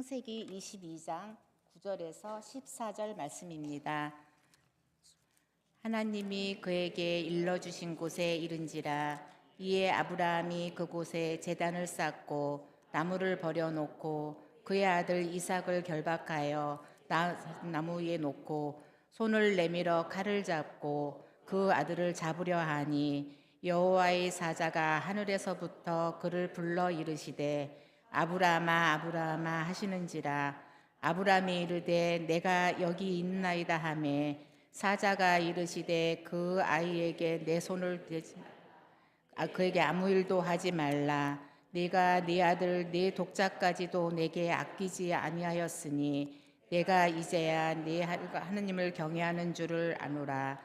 창세기 22장 9절에서 14절 말씀입니다. 하나님이 그에게 일러주신 곳에 이른지라 이에 아브라함이 그곳에 제단을 쌓고 나무를 버려놓고 그의 아들 이삭을 결박하여 나무 위에 놓고 손을 내밀어 칼을 잡고 그 아들을 잡으려 하니 여호와의 사자가 하늘에서부터 그를 불러 이르시되 아브라함아 아브라함아 하시는지라 아브라함이 이르되 내가 여기 있나이다 하매 사자가 이르시되 그 아이에게 내 손을 대지 그에게 아무 일도 하지 말라 네가 네 아들 네 독자까지도 내게 아끼지 아니하였으니 내가 이제야 네 하느님을 경외하는 줄을 아노라.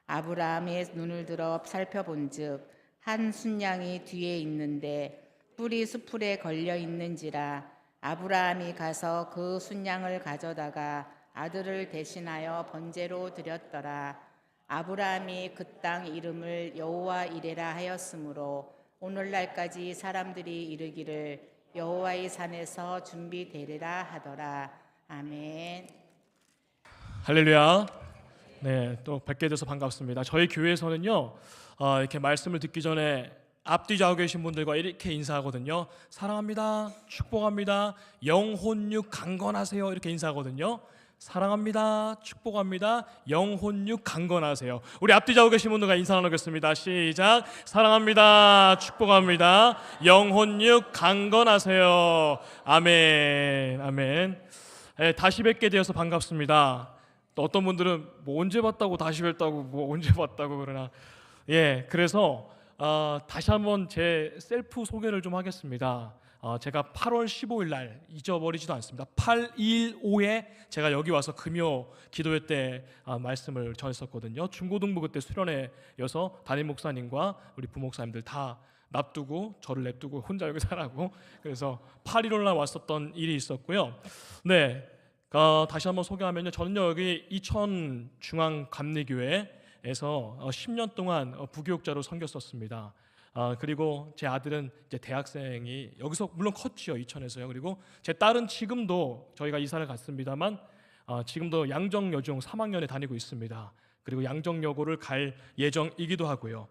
아브라함의 눈을 들어 살펴본즉 한 순양이 뒤에 있는데 뿔이 수풀에 걸려 있는지라 아브라함이 가서 그 순양을 가져다가 아들을 대신하여 번제로 드렸더라. 아브라함이 그 땅 이름을 여호와 이레라 하였으므로 오늘날까지 사람들이 이르기를 여호와의 산에서 준비되리라 하더라. 아멘. 할렐루야. 네, 또 뵙게 돼서 반갑습니다. 저희 교회에서는요, 이렇게 말씀을 듣기 전에 앞뒤 좌우 계신 분들과 이렇게 인사하거든요. 사랑합니다, 축복합니다, 영혼육 강건하세요 이렇게 인사하거든요. 사랑합니다, 축복합니다, 영혼육 강건하세요. 우리 앞뒤 좌우 계신 분들과 인사 나누겠습니다. 시작. 사랑합니다, 축복합니다, 영혼육 강건하세요. 아멘, 아멘. 네, 다시 뵙게 되어서 반갑습니다. 또 어떤 분들은 뭐 언제 봤다고 다시 뵙다고 뭐 언제 봤다고 그러나 그래서 다시 한번 제 셀프 소개를 좀 하겠습니다. 제가 8월 15일 날 잊어버리지도 않습니다. 815에 제가 여기 와서 금요 기도회 때 말씀을 전했었거든요. 중고등부 그때 수련회여서 담임 목사님과 우리 부목사님들 다 납두고 저를 냅두고 혼자 여기 살라고 그래서 8.15 날 왔었던 일이 있었고요. 네, 다시 한번 소개하면요, 저는요 여기 이천 중앙감리교회에서 10년 동안 부교육자로 섬겼었습니다. 그리고 제 아들은 이제 대학생이 여기서 물론 컸지요, 이천에서요. 그리고 제 딸은 지금도 저희가 이사를 갔습니다만 지금도 양정여중 3학년에 다니고 있습니다. 그리고 양정여고를 갈 예정이기도 하고요.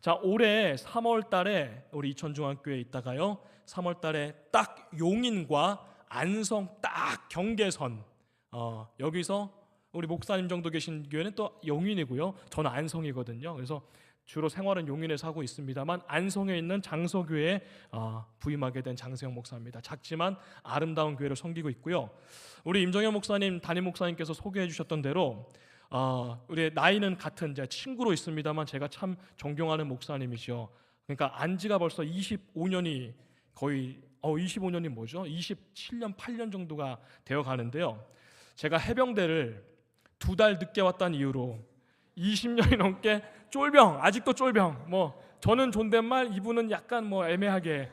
자, 올해 3월 달에 우리 이천중앙교회에 있다가요 3월 달에 딱 용인과 안성 딱 경계선 여기서 우리 목사님 정도 계신 교회는 또 용인이고요. 저는 안성이거든요. 그래서 주로 생활은 용인에서 하고 있습니다만 안성에 있는 장서교회에 부임하게 된 장세영 목사입니다. 작지만 아름다운 교회를 섬기고 있고요. 우리 임정현 목사님, 담임 목사님께서 소개해 주셨던 대로 우리 나이는 같은 제 친구로 있습니다만 제가 참 존경하는 목사님이죠. 그러니까 안지가 벌써 25년이 거의 25년이 뭐죠? 27년, 8년 정도가 되어 가는데요. 제가 해병대를 2달 늦게 왔다는 이유로 20년이 넘게 쫄병, 아직도 쫄병. 뭐 저는 존댓말, 이분은 약간 뭐 애매하게.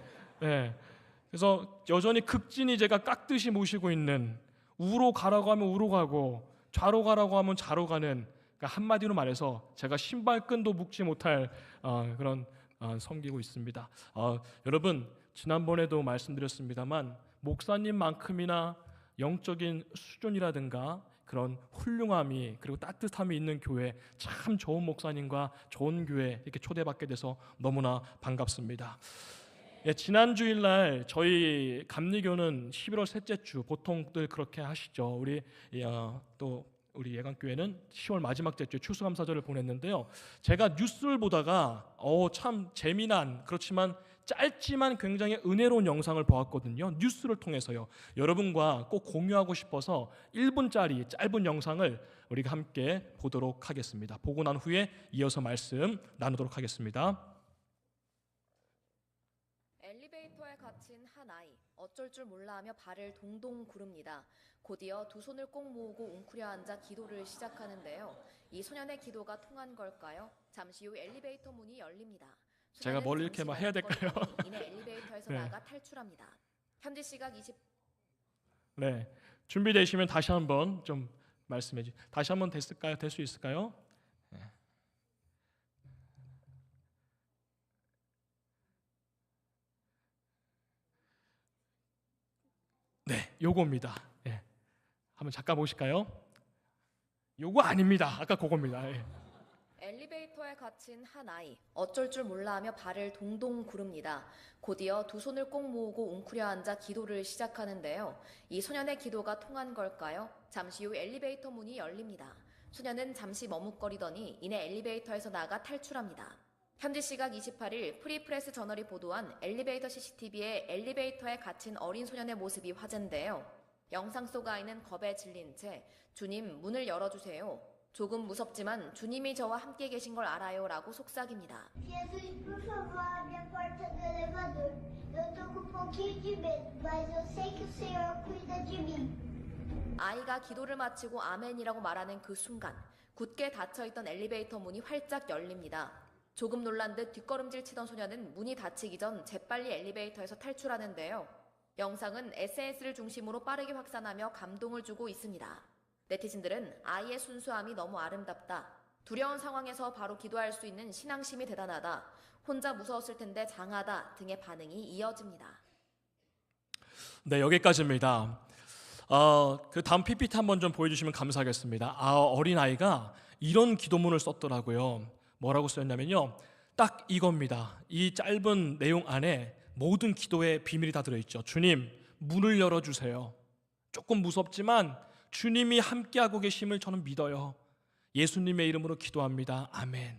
그래서 여전히 극진히 제가 깍듯이 모시고 있는, 우로 가라고 하면 우로 가고 좌로 가라고 하면 좌로 가는, 그러니까 한마디로 말해서 제가 신발끈도 묶지 못할 그런 섬기고 있습니다. 여러분, 지난번에도 말씀드렸습니다만 목사님만큼이나 영적인 수준이라든가 그런 훌륭함이 그리고 따뜻함이 있는 교회, 참 좋은 목사님과 좋은 교회 이렇게 초대받게 돼서 너무나 반갑습니다. 지난 주일날 저희 감리교는 11월 셋째 주 보통들 그렇게 하시죠. 또 우리 예강교회는 10월 마지막 주에 추수감사절을 보냈는데요. 제가 뉴스를 보다가 참 재미난, 그렇지만 짧지만 굉장히 은혜로운 영상을 보았거든요. 뉴스를 통해서요. 여러분과 꼭 공유하고 싶어서 1분짜리 짧은 영상을 우리가 함께 보도록 하겠습니다. 보고 난 후에 이어서 말씀 나누도록 하겠습니다. 엘리베이터에 갇힌 한 아이, 어쩔 줄 몰라 하며 발을 동동 구릅니다. 곧이어 두 손을 꼭 모으고 웅크려 앉아 기도를 시작하는데요. 이 소년의 기도가 통한 걸까요? 잠시 후 엘리베이터 문이 열립니다. 제가 뭘 이렇게 막 해야 될까요? 이내 엘리베이터에서 나가 탈출합니다. 현지 시각 20. 네, 준비되시면 다시 한번 좀 말씀해 주세요. 다시 한번 됐을까요? 될 수 있을까요? 네. 요겁니다. 예. 한번 잠깐 보실까요? 요거 아닙니다. 아까 그겁니다. 예. 엘리베이터에 갇힌 한 아이, 어쩔 줄 몰라 하며 발을 동동 구릅니다. 곧이어 두 손을 꼭 모으고 웅크려 앉아 기도를 시작하는데요. 이 소년의 기도가 통한 걸까요? 잠시 후 엘리베이터 문이 열립니다. 소년은 잠시 머뭇거리더니 이내 엘리베이터에서 나가 탈출합니다. 현지 시각 28일 프리프레스 저널이 보도한 엘리베이터 CCTV에 엘리베이터에 갇힌 어린 소년의 모습이 화제인데요. 영상 속 아이는 겁에 질린 채 주님 문을 열어주세요. 조금 무섭지만 주님이 저와 함께 계신 걸 알아요 라고 속삭입니다. Jesus, por favor, abre a porta do elevador. Eu tô com um pouquinho de medo, mas eu sei que o Senhor cuida de mim. 아이가 기도를 마치고 아멘이라고 말하는 그 순간 굳게 닫혀있던 엘리베이터 문이 활짝 열립니다. 조금 놀란 듯 뒷걸음질 치던 소년은 문이 닫히기 전 재빨리 엘리베이터에서 탈출하는데요. 영상은 SNS를 중심으로 빠르게 확산하며 감동을 주고 있습니다. 네티즌들은 아이의 순수함이 너무 아름답다. 두려운 상황에서 바로 기도할 수 있는 신앙심이 대단하다. 혼자 무서웠을 텐데 장하다 등의 반응이 이어집니다. 네, 여기까지입니다. 그 다음 PPT 한번 좀 보여주시면 감사하겠습니다. 어린 아이가 이런 기도문을 썼더라고요. 뭐라고 쓰였냐면요, 딱 이겁니다. 이 짧은 내용 안에 모든 기도의 비밀이 다 들어있죠. 주님, 문을 열어주세요. 조금 무섭지만 주님이 함께하고 계심을 저는 믿어요. 예수님의 이름으로 기도합니다. 아멘.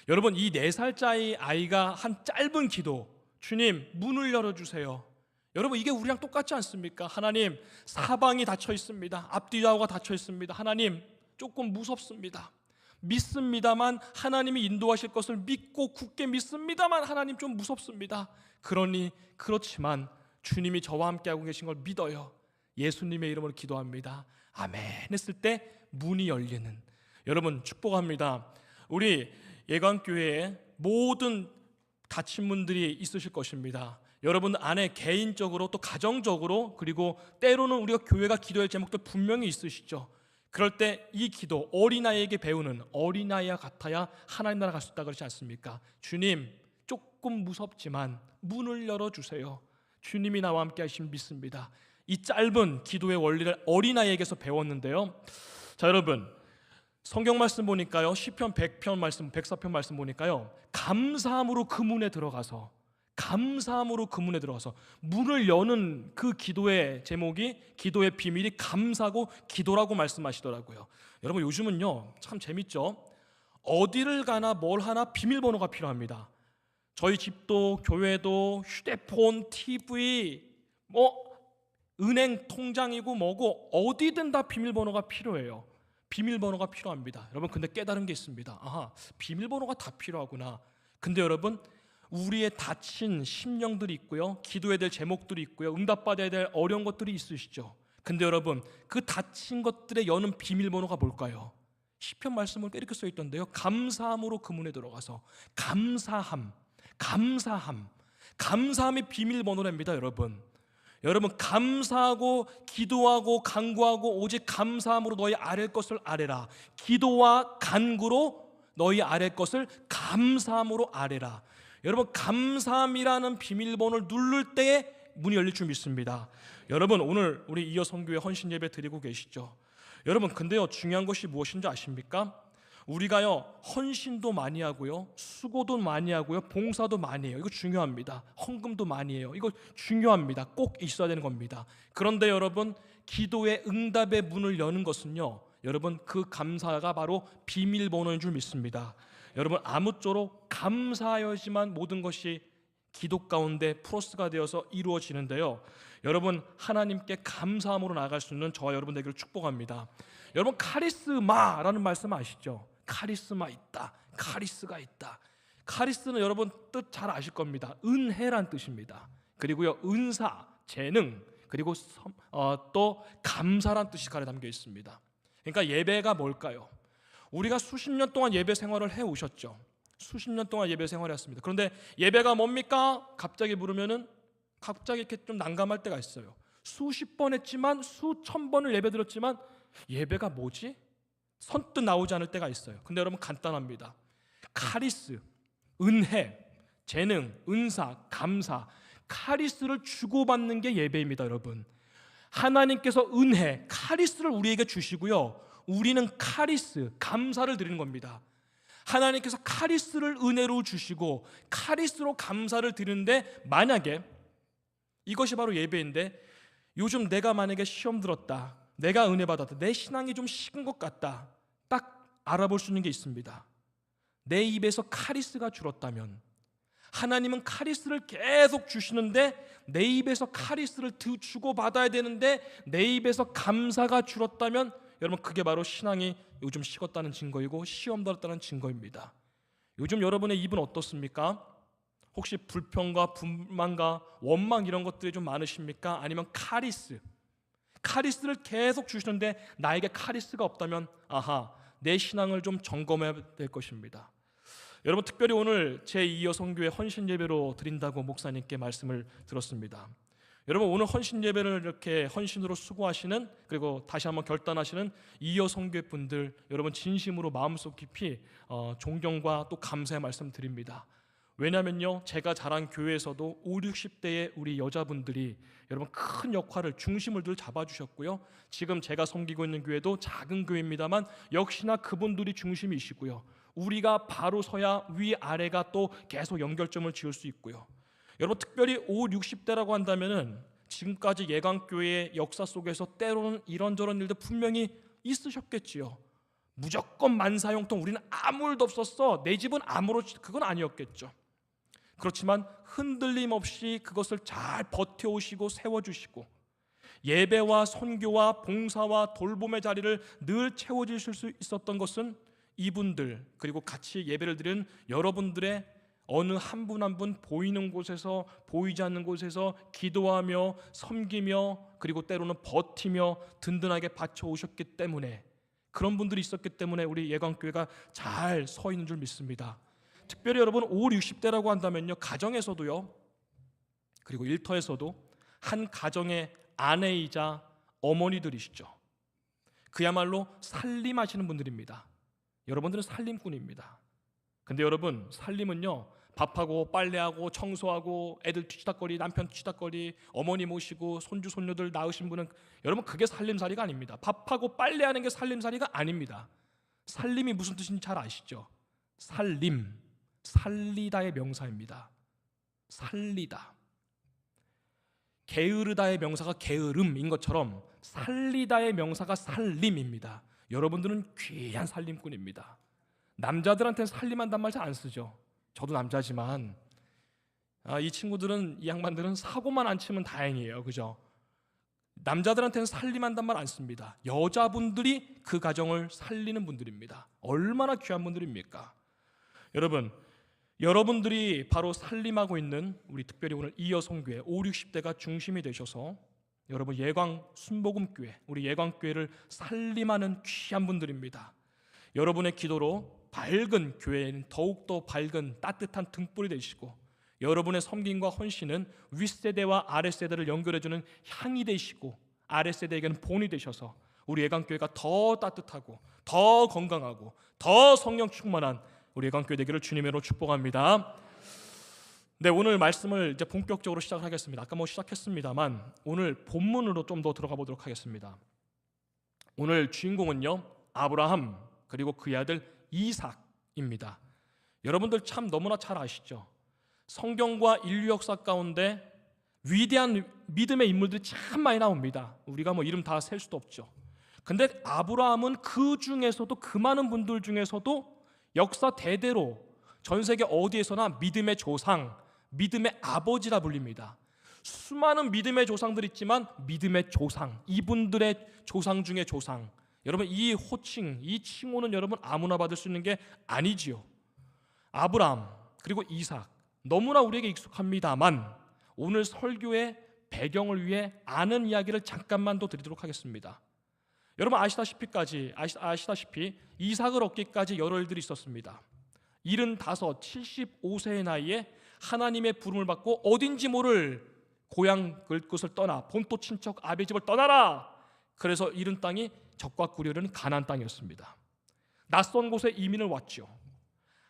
여러분, 이 4살짜리 아이가 한 짧은 기도, 주님 문을 열어주세요. 여러분, 이게 우리랑 똑같지 않습니까? 하나님, 사방이 닫혀 있습니다. 앞뒤 좌우가 닫혀 있습니다. 하나님, 조금 무섭습니다. 믿습니다만 하나님이 인도하실 것을 믿고 굳게 믿습니다만 하나님 좀 무섭습니다. 그렇지만 주님이 저와 함께하고 계신 걸 믿어요. 예수님의 이름으로 기도합니다. 아멘 했을 때 문이 열리는, 여러분 축복합니다. 우리 예광교회에 모든 닫힌 문들이 있으실 것입니다. 여러분 안에 개인적으로 또 가정적으로, 그리고 때로는 우리가 교회가 기도할 제목도 분명히 있으시죠. 그럴 때 이 기도, 어린아이에게 배우는, 어린아이와 같아야 하나님 나라 갈 수 있다 그러지 않습니까? 주님, 조금 무섭지만 문을 열어주세요. 주님이 나와 함께 하시면 믿습니다. 이 짧은 기도의 원리를 어린아이에게서 배웠는데요. 자, 여러분 성경 말씀 보니까요, 시편 100편 말씀, 104편 말씀 보니까요, 감사함으로 그 문에 들어가서 문을 여는 그 기도의 제목이, 기도의 비밀이 감사고 기도라고 말씀하시더라고요. 여러분 요즘은요 참 재밌죠. 어디를 가나 뭘 하나 비밀번호가 필요합니다. 저희 집도 교회도 휴대폰, TV, 은행 통장이고 뭐고 어디든 다 비밀번호가 필요해요. 비밀번호가 필요합니다. 여러분 근데 깨달은 게 있습니다. 비밀번호가 다 필요하구나. 근데 여러분, 우리의 닫힌 심령들이 있고요, 기도해야 될 제목들이 있고요, 응답받아야 될 어려운 것들이 있으시죠. 근데 여러분, 그 닫힌 것들의 여는 비밀번호가 뭘까요? 시편 말씀을 이렇게 써 있던데요, 감사함으로 그 문에 들어가서. 감사함이 비밀번호랍니다. 여러분 감사하고 기도하고 간구하고 오직 감사함으로 너희 아랠 것을 아뢰라. 기도와 간구로 너희 아랠 것을 감사함으로 아뢰라. 여러분 감사함이라는 비밀번호를 누를 때에 문이 열릴 줄 믿습니다. 여러분 오늘 우리 이어 선교회 헌신 예배 드리고 계시죠? 여러분 근데요, 중요한 것이 무엇인지 아십니까? 우리가요 헌신도 많이 하고요, 수고도 많이 하고요, 봉사도 많이 해요. 이거 중요합니다. 헌금도 많이 해요. 이거 중요합니다. 꼭 있어야 되는 겁니다. 그런데 여러분, 기도의 응답의 문을 여는 것은요, 여러분 그 감사가 바로 비밀번호인 줄 믿습니다. 여러분 아무쪼록 감사하여야지만 모든 것이 기도 가운데 플러스가 되어서 이루어지는데요, 여러분 하나님께 감사함으로 나아갈 수 있는 저와 여러분 되기를 축복합니다. 여러분 카리스마라는 말씀 아시죠? 카리스마 있다, 카리스가 있다. 카리스는 여러분 뜻 잘 아실 겁니다. 은혜란 뜻입니다. 그리고요 은사, 재능, 그리고 또 감사란 뜻이 가려 담겨 있습니다. 그러니까 예배가 뭘까요? 우리가 수십 년 동안 예배 생활을 해오셨죠. 수십 년 동안 예배 생활을 했습니다. 그런데 예배가 뭡니까? 갑자기 부르면은 갑자기 이렇게 좀 난감할 때가 있어요. 수십 번 했지만, 수천 번을 예배 드렸지만 예배가 뭐지? 선뜻 나오지 않을 때가 있어요. 근데 여러분 간단합니다. 카리스, 은혜, 재능, 은사, 감사, 카리스를 주고받는 게 예배입니다. 여러분 하나님께서 은혜, 카리스를 우리에게 주시고요, 우리는 카리스, 감사를 드리는 겁니다. 하나님께서 카리스를 은혜로 주시고 카리스로 감사를 드리는데, 만약에 이것이 바로 예배인데, 요즘 내가 만약에 시험 들었다, 내가 은혜 받았다, 내 신앙이 좀 식은 것 같다, 딱 알아볼 수 있는 게 있습니다. 내 입에서 카리스가 줄었다면, 하나님은 카리스를 계속 주시는데 내 입에서 카리스를 주고 받아야 되는데 내 입에서 감사가 줄었다면, 여러분, 그게 바로 신앙이 요즘 식었다는 증거이고 시험 들었다는 증거입니다. 요즘 여러분의 입은 어떻습니까? 혹시 불평과 불만과 원망 이런 것들이 좀 많으십니까? 아니면 카리스를 계속 주시는데 나에게 카리스가 없다면, 아하, 내 신앙을 좀 점검해야 될 것입니다. 여러분, 특별히 오늘 제2여 선교회 헌신 예배로 드린다고 목사님께 말씀을 들었습니다. 여러분, 오늘 헌신 예배를 이렇게 헌신으로 수고하시는, 그리고 다시 한번 결단하시는 2여 선교회 분들, 여러분 진심으로 마음속 깊이 존경과 또 감사의 말씀 드립니다. 왜냐면요, 제가 자란 교회에서도 5, 60대의 우리 여자분들이 여러분 큰 역할을, 중심을 늘 잡아주셨고요, 지금 제가 섬기고 있는 교회도 작은 교회입니다만 역시나 그분들이 중심이시고요, 우리가 바로 서야 위아래가 또 계속 연결점을 지을 수 있고요. 여러분, 특별히 5, 60대라고 한다면은 지금까지 예강교회의 역사 속에서 때로는 이런저런 일도 분명히 있으셨겠지요. 무조건 만사형통, 우리는 아무 일도 없었어, 내 집은 아무렇지, 그건 아니었겠죠. 그렇지만 흔들림 없이 그것을 잘 버텨오시고 세워주시고, 예배와 선교와 봉사와 돌봄의 자리를 늘 채워주실 수 있었던 것은 이분들, 그리고 같이 예배를 드리는 여러분들의 어느 한 분 한 분 보이는 곳에서 보이지 않는 곳에서 기도하며 섬기며, 그리고 때로는 버티며 든든하게 받쳐오셨기 때문에, 그런 분들이 있었기 때문에 우리 예강교회가 잘 서 있는 줄 믿습니다. 특별히 여러분 5, 60대라고 한다면요, 가정에서도요, 그리고 일터에서도 한 가정의 아내이자 어머니들이시죠. 그야말로 살림하시는 분들입니다. 여러분들은 살림꾼입니다. 근데 여러분, 살림은요, 밥하고 빨래하고 청소하고 애들 뒤치다거리, 남편 뒤치다거리, 어머니 모시고 손주 손녀들 낳으신 분은, 여러분, 그게 살림살이가 아닙니다. 밥하고 빨래하는 게 살림살이가 아닙니다. 살림이 무슨 뜻인지 잘 아시죠? 살림, 살리다의 명사입니다. 살리다. 게으르다의 명사가 게으름인 것처럼 살리다의 명사가 살림입니다. 여러분들은 귀한 살림꾼입니다. 남자들한테는 살림한단 말 잘 안 쓰죠. 저도 남자지만 이 친구들은, 이 양반들은 사고만 안 치면 다행이에요, 그죠? 남자들한테는 살림한단 말 안 씁니다. 여자분들이 그 가정을 살리는 분들입니다. 얼마나 귀한 분들입니까? 여러분, 여러분들이 바로 살림하고 있는, 우리 특별히 오늘 이여 선교회 5, 60대가 중심이 되셔서 여러분 예광 순복음교회, 우리 예광교회를 살림하는 귀한 분들입니다. 여러분의 기도로 밝은 교회는 더욱더 밝은 따뜻한 등불이 되시고, 여러분의 섬김과 헌신은 윗세대와 아랫세대를 연결해주는 향이 되시고, 아랫세대에게는 본이 되셔서 우리 예강교회가 더 따뜻하고 더 건강하고 더 성령 충만한 우리 예강교회 되기를 주님으로 축복합니다. 네, 오늘 말씀을 이제 본격적으로 시작하겠습니다. 아까 시작했습니다만 오늘 본문으로 좀 더 들어가 보도록 하겠습니다. 오늘 주인공은요, 아브라함 그리고 그의 아들 이삭입니다. 여러분들 참 너무나 잘 아시죠? 성경과 인류 역사 가운데 위대한 믿음의 인물들이 참 많이 나옵니다. 우리가 이름 다 셀 수도 없죠. 근데 아브라함은 그 중에서도, 그 많은 분들 중에서도 역사 대대로 전 세계 어디에서나 믿음의 조상, 믿음의 아버지라 불립니다. 수많은 믿음의 조상들 있지만 믿음의 조상, 이분들의 조상 중에 조상. 여러분, 이 호칭, 이 칭호는 여러분 아무나 받을 수 있는 게 아니지요. 아브라함 그리고 이삭, 너무나 우리에게 익숙합니다만 오늘 설교의 배경을 위해 아는 이야기를 잠깐만 더 드리도록 하겠습니다. 여러분 아시다시피 이삭을 얻기까지 여러 일들이 있었습니다. 75, 75세의 나이에 하나님의 부름을 받고 어딘지 모를 고향 그곳을 떠나 본토 친척 아베 집을 떠나라. 그래서 이른 땅이 적과 꿀이는 가나안 땅이었습니다. 낯선 곳에 이민을 왔죠.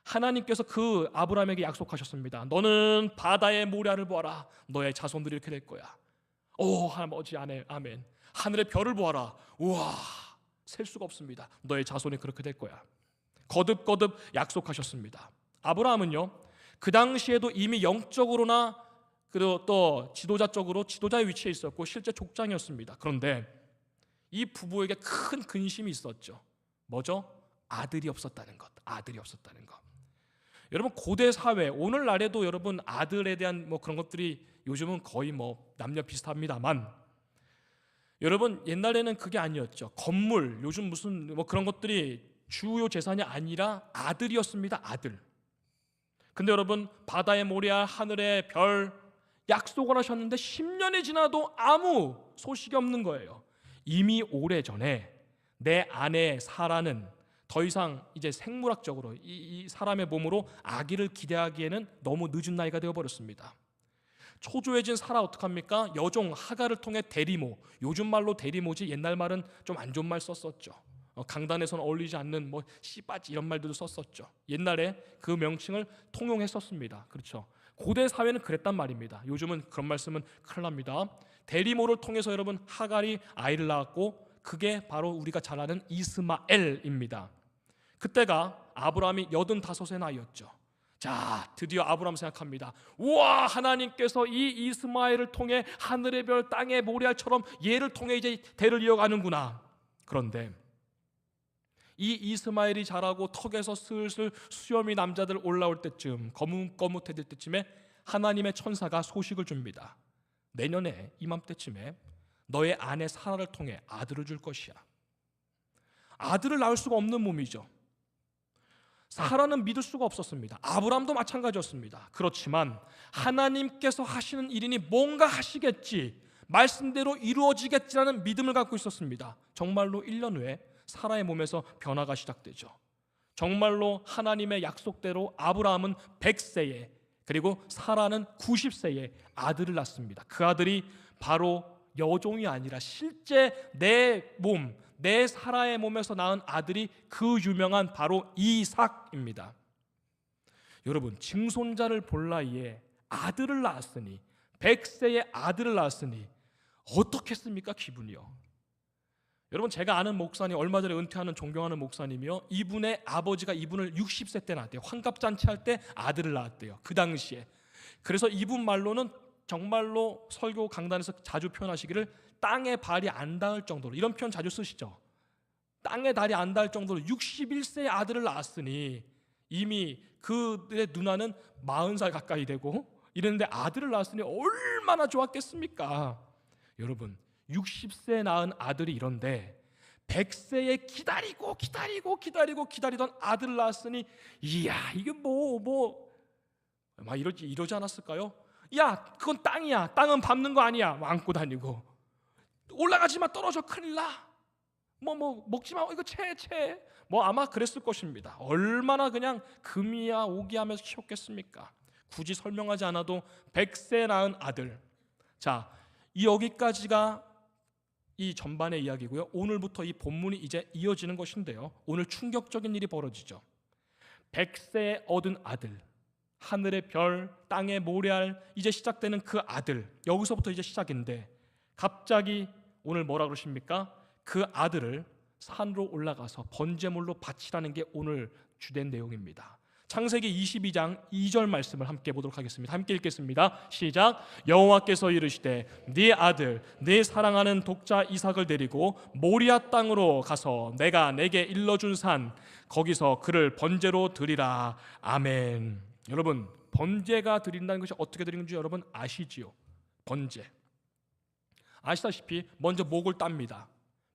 하나님께서 그 아브라함에게 약속하셨습니다. 너는 바다의 모래알을 보아라. 너의 자손들이 이렇게 될 거야. 오 아버지 아멘. 하늘의 별을 보아라. 우와 셀 수가 없습니다. 너의 자손이 그렇게 될 거야. 거듭거듭 약속하셨습니다. 아브라함은요 그 당시에도 이미 영적으로나 그리고 또 지도자적으로 지도자의 위치에 있었고 실제 족장이었습니다. 그런데 이 부부에게 큰 근심이 있었죠. 뭐죠? 아들이 없었다는 것. 아들이 없었다는 것. 여러분 고대 사회 오늘날에도 여러분 아들에 대한 뭐 그런 것들이 요즘은 거의 뭐 남녀 비슷합니다만 여러분 옛날에는 그게 아니었죠. 건물 요즘 무슨 뭐 그런 것들이 주요 재산이 아니라 아들이었습니다. 아들. 근데 여러분 바다의 모래알 하늘의 별 약속을 하셨는데 10년이 지나도 아무 소식이 없는 거예요. 이미 오래전에 내 아내 사라는 더 이상 이제 생물학적으로 이 사람의 몸으로 아기를 기대하기에는 너무 늦은 나이가 되어버렸습니다. 초조해진 사라 어떡합니까? 여종 하가를 통해 대리모, 요즘 말로 대리모지 옛날 말은 좀 안 좋은 말 썼었죠. 강단에서는 어울리지 않는 뭐 씨바지 이런 말들도 썼었죠. 옛날에 그 명칭을 통용했었습니다. 그렇죠. 고대 사회는 그랬단 말입니다. 요즘은 그런 말씀은 큰일 납니다. 대리모를 통해서 여러분 하갈이 아이를 낳았고 그게 바로 우리가 잘 아는 이스마엘입니다. 그때가 아브라함이 85의 나이였죠. 자, 드디어 아브라함 생각합니다. 우와, 하나님께서 이 이스마엘을 통해 하늘의 별, 땅의 모래알처럼 얘를 통해 이제 대를 이어가는구나. 그런데 이 이스마엘이 자라고 턱에서 슬슬 수염이 남자들 올라올 때쯤 거뭇거뭇해질 때쯤에 하나님의 천사가 소식을 줍니다. 내년에 이맘때쯤에 너의 아내 사라를 통해 아들을 줄 것이야. 아들을 낳을 수가 없는 몸이죠. 사라는 믿을 수가 없었습니다. 아브라함도 마찬가지였습니다. 그렇지만 하나님께서 하시는 일이니 뭔가 하시겠지, 말씀대로 이루어지겠지라는 믿음을 갖고 있었습니다. 정말로 1년 후에 사라의 몸에서 변화가 시작되죠. 정말로 하나님의 약속대로 아브라함은 100세에 그리고 사라는 90세에 아들을 낳습니다. 그 아들이 바로 여종이 아니라 실제 내 몸, 내 사라의 몸에서 낳은 아들이 그 유명한 바로 이삭입니다. 여러분, 증손자를 볼 나이에 아들을 낳았으니, 100세에 아들을 낳았으니 어떻겠습니까? 기분이요. 여러분, 제가 아는 목사님, 얼마 전에 은퇴하는 존경하는 목사님이요, 이분의 아버지가 이분을 60세 때 낳았대요. 환갑잔치 할 때 아들을 낳았대요. 그 당시에. 그래서 이분 말로는 정말로 설교 강단에서 자주 표현하시기를 땅에 발이 안 닿을 정도로, 이런 표현 자주 쓰시죠. 땅에 발이 안 닿을 정도로 61세의 아들을 낳았으니 이미 그의 누나는 40살 가까이 되고 이랬는데 아들을 낳았으니 얼마나 좋았겠습니까? 여러분, 60세에 낳은 아들이 이런데 100세에 기다리던 아들을 낳았으니 이야, 이게 막 이러지 않았을까요? 야, 그건 땅이야. 땅은 밟는 거 아니야. 안고 다니고. 올라가지 마, 떨어져, 큰일 나. 먹지 마, 이거 채. 아마 그랬을 것입니다. 얼마나 그냥 금이야 오기 하면서 키웠겠습니까? 굳이 설명하지 않아도 100세 낳은 아들. 자, 여기까지가 이 전반의 이야기고요. 오늘부터 이 본문이 이제 이어지는 것인데요. 오늘 충격적인 일이 벌어지죠. 100세에 얻은 아들, 하늘의 별, 땅의 모래알, 이제 시작되는 그 아들, 여기서부터 이제 시작인데 갑자기 오늘 뭐라 그러십니까? 그 아들을 산으로 올라가서 번제물로 바치라는 게 오늘 주된 내용입니다. 창세기 22장 2절 말씀을 함께 보도록 하겠습니다. 함께 읽겠습니다. 시작. 여호와께서 이르시되 네 아들 네 사랑하는 독자 이삭을 데리고 모리아 땅으로 가서 내가 내게 일러준 산 거기서 그를 번제로 드리라. 아멘. 여러분, 번제가 드린다는 것이 어떻게 드리는 줄 여러분 아시지요? 번제. 아시다시피 먼저 목을 땁니다.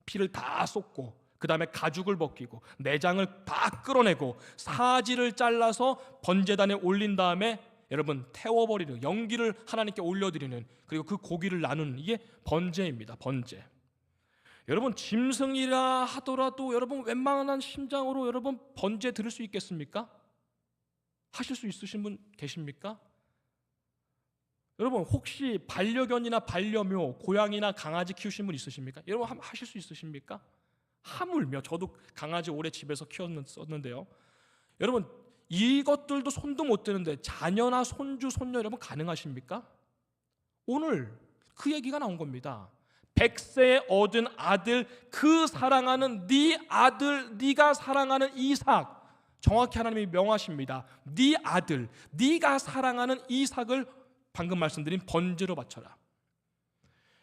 피를 다 쏟고 그 다음에 가죽을 벗기고 내장을 다 끌어내고 사지를 잘라서 번제단에 올린 다음에 여러분 태워버리는, 연기를 하나님께 올려드리는, 그리고 그 고기를 나누는, 이게 번제입니다. 번제. 여러분, 짐승이라 하더라도 여러분 웬만한 심장으로 여러분 번제 드릴 수 있겠습니까? 하실 수 있으신 분 계십니까? 여러분, 혹시 반려견이나 반려묘, 고양이나 강아지 키우신 분 있으십니까? 여러분 하실 수 있으십니까? 하물며 저도 강아지 오래 집에서 키웠었는데요. 여러분, 이것들도 손도 못 대는데 자녀나 손주, 손녀 여러분 가능하십니까? 오늘 그 얘기가 나온 겁니다. 100세에 얻은 아들, 그 사랑하는 네 아들, 네가 사랑하는 이삭. 정확히 하나님이 명하십니다. 네 아들, 네가 사랑하는 이삭을 방금 말씀드린 번제로 바쳐라.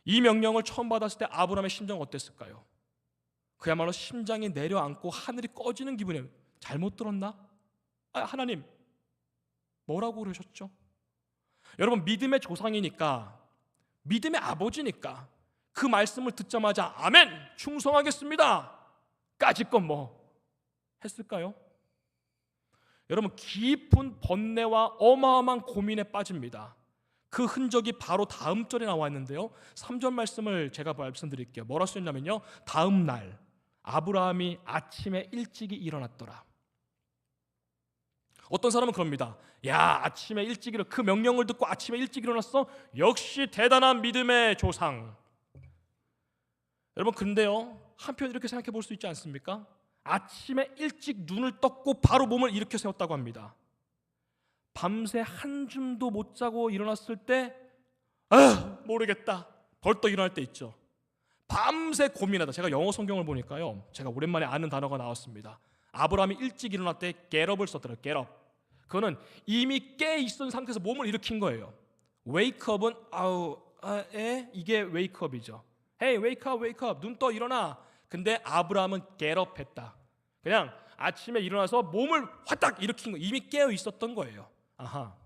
이 명령을 처음 받았을 때 아브라함의 심정은 어땠을까요? 그야말로 심장이 내려앉고 하늘이 꺼지는 기분이에요. 잘못 들었나? 하나님 뭐라고 그러셨죠? 여러분, 믿음의 조상이니까, 믿음의 아버지니까 그 말씀을 듣자마자 아멘, 충성하겠습니다 까짓 건 뭐 했을까요? 여러분, 깊은 번뇌와 어마어마한 고민에 빠집니다. 그 흔적이 바로 다음 절에 나와 있는데요, 3절 말씀을 제가 말씀드릴게요. 뭐라 쓰였냐면요, 다음 날 아브라함이 아침에 일찍이 일어났더라. 어떤 사람은 그럽니다. 야, 아침에 일찍 그 명령을 듣고 아침에 일찍 일어났어? 역시 대단한 믿음의 조상. 여러분, 근데요, 한편 이렇게 생각해 볼 수 있지 않습니까? 아침에 일찍 눈을 떴고 바로 몸을 일으켜 세웠다고 합니다. 밤새 한줌도 못 자고 일어났을 때 모르겠다, 벌떡 일어날 때 있죠. 밤새 고민하다. 제가 영어 성경을 보니까요, 제가 오랜만에 아는 단어가 나왔습니다. 아브라함이 일찍 일어날 때 get up을 썼더라고요. get up. 그거는 이미 깨 있던 상태에서 몸을 일으킨 거예요. wake up은 이게 wake up이죠. Hey, wake up, wake up. 눈 떠, 일어나. 근데 아브라함은 get up 했다. 그냥 아침에 일어나서 몸을 화딱 일으킨 거, 이미 깨어 있었던 거예요.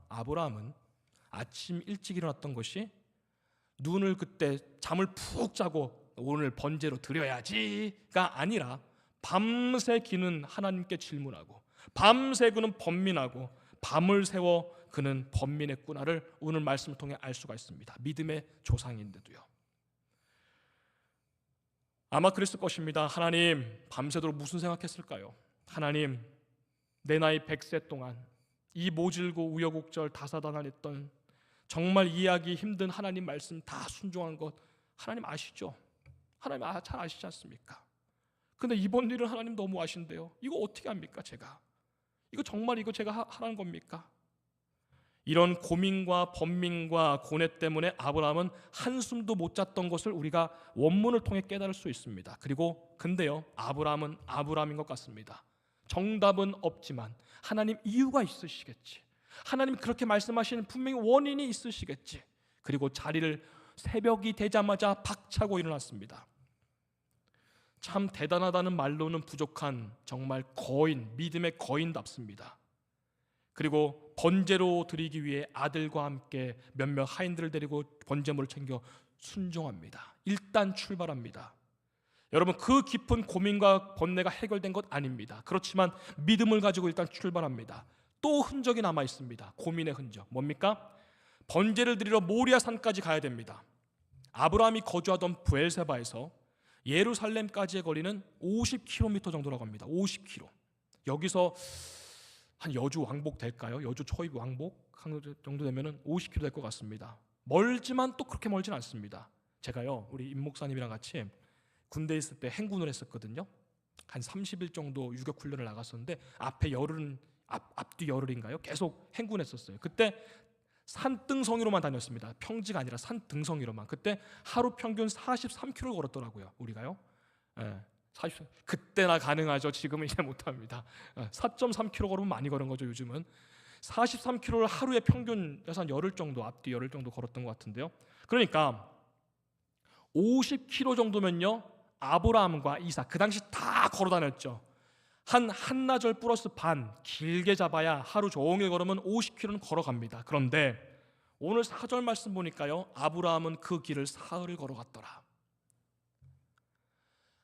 아브라함은 아침 일찍 일어났던 것이 눈을 그때 잠을 푹 자고 오늘 번제로 드려야지가 아니라 밤새 기는 하나님께 질문하고 밤새 그는 번민하고 밤을 새워 그는 번민했구나를 오늘 말씀을 통해 알 수가 있습니다. 믿음의 조상인데도요. 아마 그랬을 것입니다. 하나님, 밤새도록 무슨 생각했을까요? 하나님, 내 나이 100세 동안 이 모질고 우여곡절 다사다난했던, 정말 이해하기 힘든 하나님 말씀 다 순종한 것 하나님 아시죠? 하나님 잘 아시지 않습니까? 근데 이번 일을 하나님 너무 아신대요. 이거 어떻게 합니까? 이거 정말 제가 하라는 겁니까? 이런 고민과 번민과 고뇌 때문에 아브라함은 한숨도 못 잤던 것을 우리가 원문을 통해 깨달을 수 있습니다. 그리고 근데요, 아브라함은 아브라함인 것 같습니다. 정답은 없지만 하나님 이유가 있으시겠지. 하나님 그렇게 말씀하시는 분명히 원인이 있으시겠지. 그리고 자리를 새벽이 되자마자 박차고 일어났습니다. 참 대단하다는 말로는 부족한 정말 거인, 믿음의 거인답습니다. 그리고 번제로 드리기 위해 아들과 함께 몇몇 하인들을 데리고 번제물을 챙겨 순종합니다. 일단 출발합니다. 여러분, 그 깊은 고민과 번뇌가 해결된 것 아닙니다. 그렇지만 믿음을 가지고 일단 출발합니다. 또 흔적이 남아 있습니다. 고민의 흔적. 뭡니까? 번제를 드리러 모리아 산까지 가야 됩니다. 아브라함이 거주하던 부엘세바에서 예루살렘까지의 거리는 50km 정도라고 합니다. 50km. 여기서 한 여주 왕복 될까요? 여주 초입 왕복 정도 되면은 50km 될 것 같습니다. 멀지만 또 그렇게 멀진 않습니다. 제가요, 우리 임 목사님이랑 같이 군대에 있을 때 행군을 했었거든요. 한 30일 정도 유격 훈련을 나갔었는데 앞에 열흘은 앞뒤 열흘인가요? 계속 행군했었어요. 그때 산등성이로만 다녔습니다. 평지가 아니라 산등성이로만. 그때 하루 평균 43km를 걸었더라고요. 우리가요. 40. 그때나 가능하죠. 지금은 이제 못합니다. 4.3km 걸으면 많이 걸은 거죠. 요즘은 43km를 하루에 평균 한 열흘 정도, 앞뒤 열흘 정도 걸었던 것 같은데요. 그러니까 50km 정도면요, 아브라함과 이삭 그 당시 다 걸어 다녔죠. 한나절 플러스 반, 길게 잡아야 하루 종일 걸으면 50km는 걸어갑니다. 그런데 오늘 4절 말씀 보니까요, 아브라함은 그 길을 사흘을 걸어갔더라.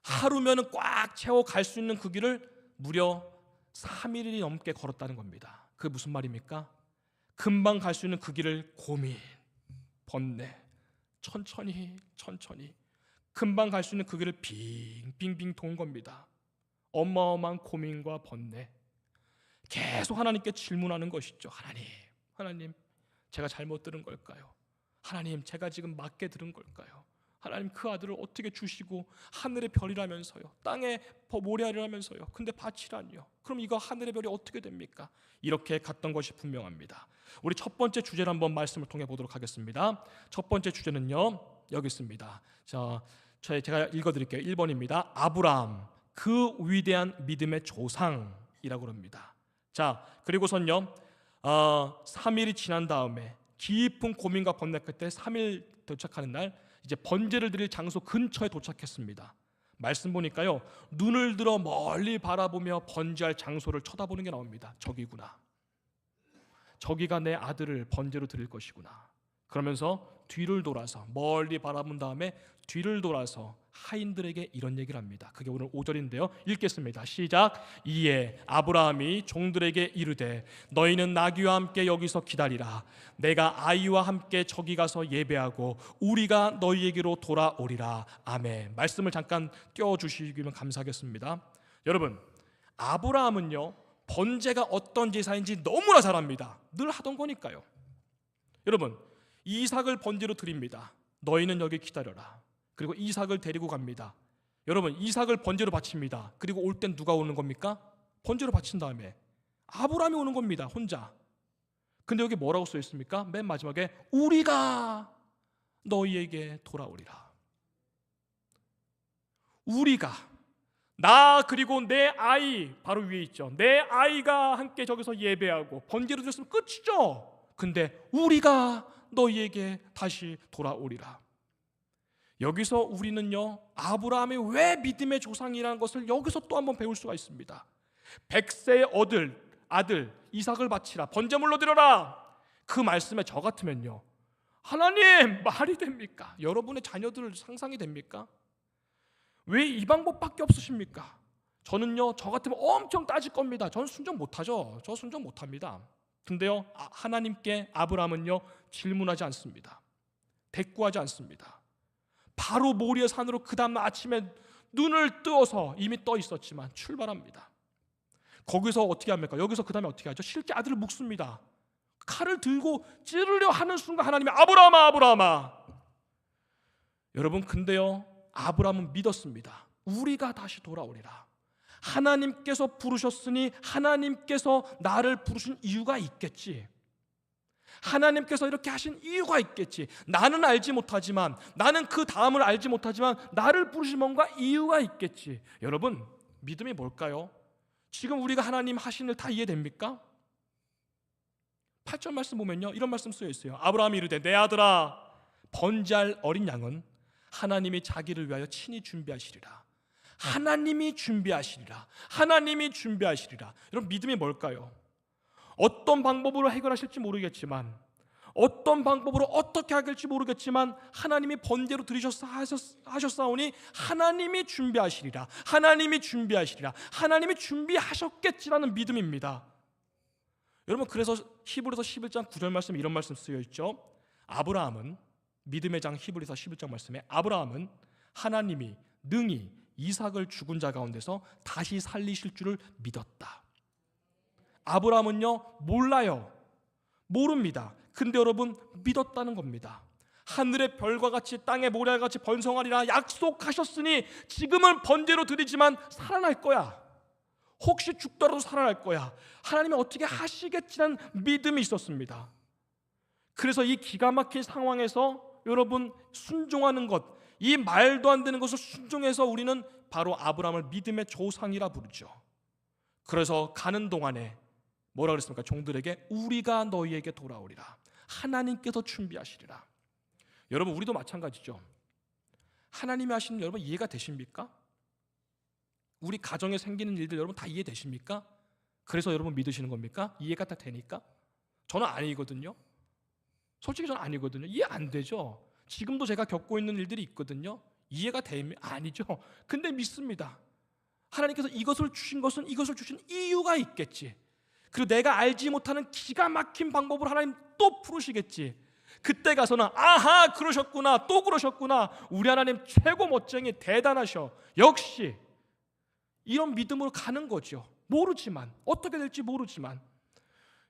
하루면은 꽉 채워 갈 수 있는 그 길을 무려 3일이 넘게 걸었다는 겁니다. 그게 무슨 말입니까? 금방 갈 수 있는 그 길을 고민, 번뇌, 천천히 금방 갈 수 있는 그 길을 빙빙빙 돈 겁니다. 어마어마한 고민과 번뇌, 계속 하나님께 질문하는 것이죠. 하나님, 제가 잘못 들은 걸까요? 하나님, 제가 지금 맞게 들은 걸까요? 하나님, 그 아들을 어떻게 주시고 하늘의 별이라면서요, 땅에 모래알이라면서요, 근데 밭이라니요. 그럼 이거 하늘의 별이 어떻게 됩니까? 이렇게 갔던 것이 분명합니다. 우리 첫 번째 주제를 한번 말씀을 통해 보도록 하겠습니다. 첫 번째 주제는요, 여기 있습니다. 자, 제가 읽어드릴게요. 1번입니다. 아브라함, 그 위대한 믿음의 조상이라고 합니다. 자, 그리고선요 3일이 지난 다음에 깊은 고민과 번뇌 끝에 3일 도착하는 날 이제 번제를 드릴 장소 근처에 도착했습니다. 말씀 보니까요, 눈을 들어 멀리 바라보며 번제할 장소를 쳐다보는 게 나옵니다. 저기구나, 저기가 내 아들을 번제로 드릴 것이구나. 그러면서 뒤를 돌아서 멀리 바라본 다음에 뒤를 돌아서 하인들에게 이런 얘기를 합니다. 그게 오늘 5절인데요. 읽겠습니다. 시작. 이에 아브라함이 종들에게 이르되 너희는 나귀와 함께 여기서 기다리라. 내가 아이와 함께 저기 가서 예배하고 우리가 너희에게로 돌아오리라. 아멘. 말씀을 잠깐 띄워주시기면 감사하겠습니다. 여러분, 아브라함은요 번제가 어떤 제사인지 너무나 잘 압니다. 늘 하던 거니까요. 여러분, 이삭을 번제로 드립니다. 너희는 여기 기다려라. 그리고 이삭을 데리고 갑니다. 여러분, 이삭을 번제로 바칩니다. 그리고 올 땐 누가 오는 겁니까? 번제로 바친 다음에 아브라함이 오는 겁니다. 혼자. 근데 여기 뭐라고 써 있습니까? 맨 마지막에 우리가 너희에게 돌아오리라. 우리가, 나 그리고 내 아이, 바로 위에 있죠. 내 아이가 함께 저기서 예배하고 번제로 드렸으면 끝이죠. 근데 우리가 너희에게 다시 돌아오리라. 여기서 우리는요 아브라함이 왜 믿음의 조상이라는 것을 여기서 또 한번 배울 수가 있습니다. 100세의 아들 이삭을 바치라, 번제물로 드려라. 그 말씀에 저 같으면요, 하나님 말이 됩니까? 여러분의 자녀들 상상이 됩니까? 왜 이 방법밖에 없으십니까? 저는요 저 같으면 엄청 따질 겁니다. 저는 순종 못하죠. 저 순종 못합니다. 근데요 하나님께 아브라함은요 질문하지 않습니다. 대꾸하지 않습니다. 바로 모리아 산으로 그 다음날 아침에 눈을 뜨어서 이미 떠 있었지만 출발합니다. 거기서 어떻게 합니까? 여기서 그 다음에 어떻게 하죠? 실제 아들을 묶습니다. 칼을 들고 찌르려 하는 순간 하나님이 아브라함아 아브라함아. 여러분, 근데요 아브라함은 믿었습니다. 우리가 다시 돌아오리라. 하나님께서 부르셨으니 하나님께서 나를 부르신 이유가 있겠지. 하나님께서 이렇게 하신 이유가 있겠지. 나는 알지 못하지만, 나는 그 다음을 알지 못하지만 나를 부르신 뭔가 이유가 있겠지. 여러분, 믿음이 뭘까요? 지금 우리가 하나님 하신 일 다 이해됩니까? 8절 말씀 보면요 이런 말씀 쓰여 있어요. 아브라함이 이르되 내 아들아, 번제할 어린 양은 하나님이 자기를 위하여 친히 준비하시리라. 하나님이 준비하시리라. 하나님이 준비하시리라. 여러분, 믿음이 뭘까요? 어떤 방법으로 해결하실지 모르겠지만, 어떤 방법으로 어떻게 하실지 모르겠지만 하나님이 번제로 하셨사오니 하나님이 준비하시리라. 하나님이 준비하시리라. 하나님이 준비하셨겠지라는 믿음입니다. 여러분, 그래서 히브리서 11장 9절 말씀 이런 말씀 쓰여 있죠. 아브라함은, 믿음의 장 히브리서 11장 말씀에 아브라함은 하나님이 능히 이삭을 죽은 자 가운데서 다시 살리실 줄을 믿었다. 아브라함은요 몰라요. 모릅니다. 근데 여러분, 믿었다는 겁니다. 하늘의 별과 같이 땅의 모래와 같이 번성하리라 약속하셨으니 지금은 번제로 드리지만 살아날 거야. 혹시 죽더라도 살아날 거야. 하나님이 어떻게 하시겠지라는 믿음이 있었습니다. 그래서 이 기가 막힌 상황에서 여러분 순종하는 것, 이 말도 안 되는 것을 순종해서 우리는 바로 아브라함을 믿음의 조상이라 부르죠. 그래서 가는 동안에 뭐라 그랬습니까? 종들에게 우리가 너희에게 돌아오리라. 하나님께서 준비하시리라. 여러분, 우리도 마찬가지죠. 하나님이 하시는 일 여러분 이해가 되십니까? 우리 가정에 생기는 일들 여러분 다 이해되십니까? 그래서 여러분 믿으시는 겁니까? 이해가 다 되니까? 저는 아니거든요. 솔직히 저는 아니거든요. 이해 안 되죠. 지금도 제가 겪고 있는 일들이 있거든요. 이해가 되면 아니죠. 근데 믿습니다. 하나님께서 이것을 주신 것은 이것을 주신 이유가 있겠지. 그리고 내가 알지 못하는 기가 막힌 방법으로 하나님 또 부르시겠지. 그때 가서는 아하 그러셨구나, 또 그러셨구나, 우리 하나님 최고 멋쟁이 대단하셔, 역시, 이런 믿음으로 가는 거죠. 모르지만, 어떻게 될지 모르지만.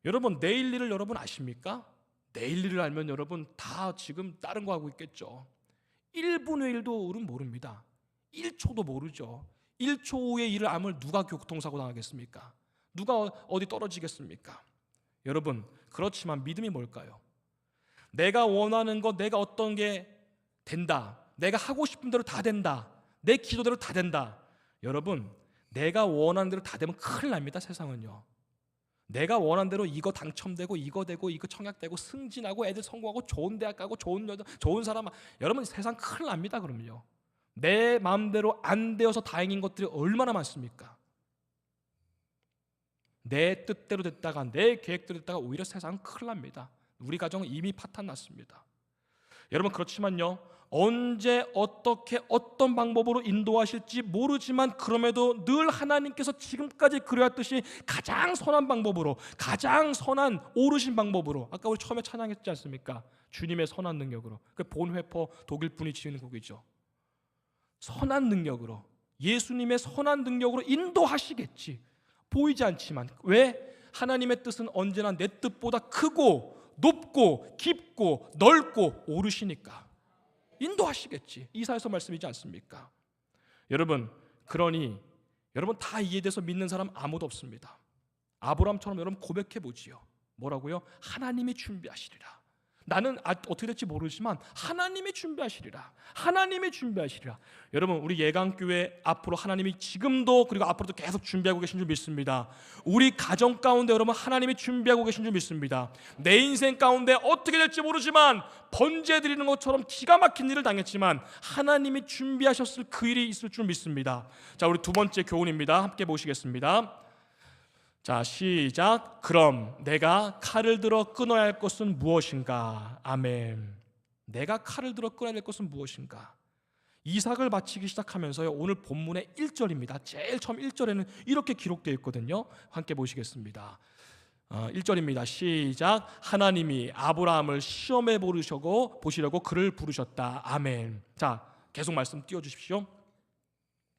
여러분, 내일 일을 여러분 아십니까? 내일 일을 알면 여러분 다 지금 다른 거 하고 있겠죠. 1분의 1도 우리는 모릅니다. 1초도 모르죠. 1초 후의 일을 알면 누가 교통사고 당하겠습니까? 누가 어디 떨어지겠습니까? 여러분, 그렇지만 믿음이 뭘까요? 내가 원하는 것, 내가 어떤 게 된다. 내가 하고 싶은 대로 다 된다. 내 기도대로 다 된다. 여러분, 내가 원하는 대로 다 되면 큰일 납니다. 세상은요. 내가 원하는 대로 이거 당첨되고 이거 되고 이거 청약되고 승진하고 애들 성공하고 좋은 대학 가고 좋은 여자 좋은 사람, 여러분 세상 큰일 납니다. 그럼요. 내 마음대로 안 되어서 다행인 것들이 얼마나 많습니까? 내 뜻대로 됐다가 내 계획대로 됐다가 오히려 세상은 큰일 납니다. 우리 가정은 이미 파탄 났습니다. 여러분, 그렇지만요, 언제 어떻게 어떤 방법으로 인도하실지 모르지만 그럼에도 늘 하나님께서 지금까지 그려왔듯이 가장 선한 방법으로, 가장 선한 오르신 방법으로, 아까 우리 처음에 찬양했지 않습니까? 주님의 선한 능력으로. 그 본회퍼 독일 분이 지은 곡이죠. 선한 능력으로, 예수님의 선한 능력으로 인도하시겠지. 보이지 않지만. 왜? 하나님의 뜻은 언제나 내 뜻보다 크고 높고 깊고 넓고 오르시니까 인도하시겠지. 이사야서 말씀이지 않습니까? 여러분, 그러니 여러분 다 이해돼서 믿는 사람 아무도 없습니다. 아브라함처럼 여러분 고백해 보지요. 뭐라고요? 하나님이 준비하시리라. 나는 어떻게 될지 모르지만 하나님이 준비하시리라. 하나님이 준비하시리라. 여러분, 우리 예강교회 앞으로 하나님이 지금도 그리고 앞으로도 계속 준비하고 계신 줄 믿습니다. 우리 가정 가운데 여러분 하나님이 준비하고 계신 줄 믿습니다. 내 인생 가운데 어떻게 될지 모르지만 번제 드리는 것처럼 기가 막힌 일을 당했지만 하나님이 준비하셨을 그 일이 있을 줄 믿습니다. 자, 우리 두 번째 교훈입니다. 함께 보시겠습니다. 자, 시작. 그럼 내가 칼을 들어 끊어야 할 것은 무엇인가? 아멘. 내가 칼을 들어 끊어야 할 것은 무엇인가? 이삭을 바치기 시작하면서요, 오늘 본문의 1절입니다. 제일 처음 1절에는 이렇게 기록되어 있거든요. 함께 보시겠습니다. 1절입니다. 시작. 하나님이 아브라함을 시험해 보시려고 그를 부르셨다. 아멘. 자, 계속 말씀 띄워주십시오.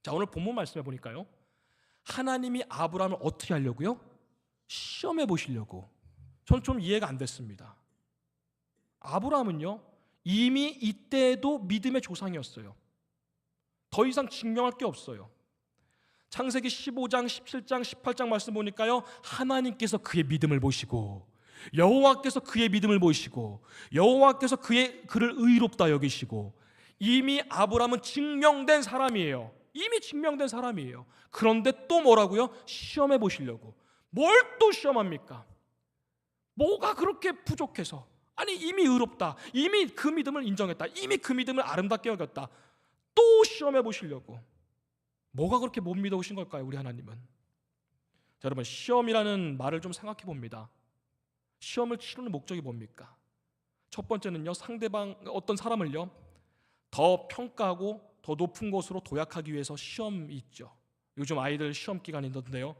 자, 오늘 본문 말씀해 보니까요, 하나님이 아브라함을 어떻게 하려고요? 시험해 보시려고. 저는 좀 이해가 안 됐습니다. 아브라함은요, 이미 이때에도 믿음의 조상이었어요. 더 이상 증명할 게 없어요. 창세기 15장, 17장, 18장 말씀 보니까요, 하나님께서 그의 믿음을 보시고 여호와께서 그의 믿음을 보시고 여호와께서 그를 의롭다 여기시고, 이미 아브라함은 증명된 사람이에요. 이미 증명된 사람이에요. 그런데 또 뭐라고요? 시험해 보시려고. 뭘 또 시험합니까? 뭐가 그렇게 부족해서? 아니, 이미 의롭다, 이미 그 믿음을 인정했다, 이미 그 믿음을 아름답게 여겼다, 또 시험해 보시려고. 뭐가 그렇게 못 믿어오신 걸까요, 우리 하나님은? 자, 여러분, 시험이라는 말을 좀 생각해 봅니다. 시험을 치르는 목적이 뭡니까? 첫 번째는요, 상대방 어떤 사람을요 더 평가하고 더 높은 곳으로 도약하기 위해서 시험이 있죠. 요즘 아이들 시험 기간인데요,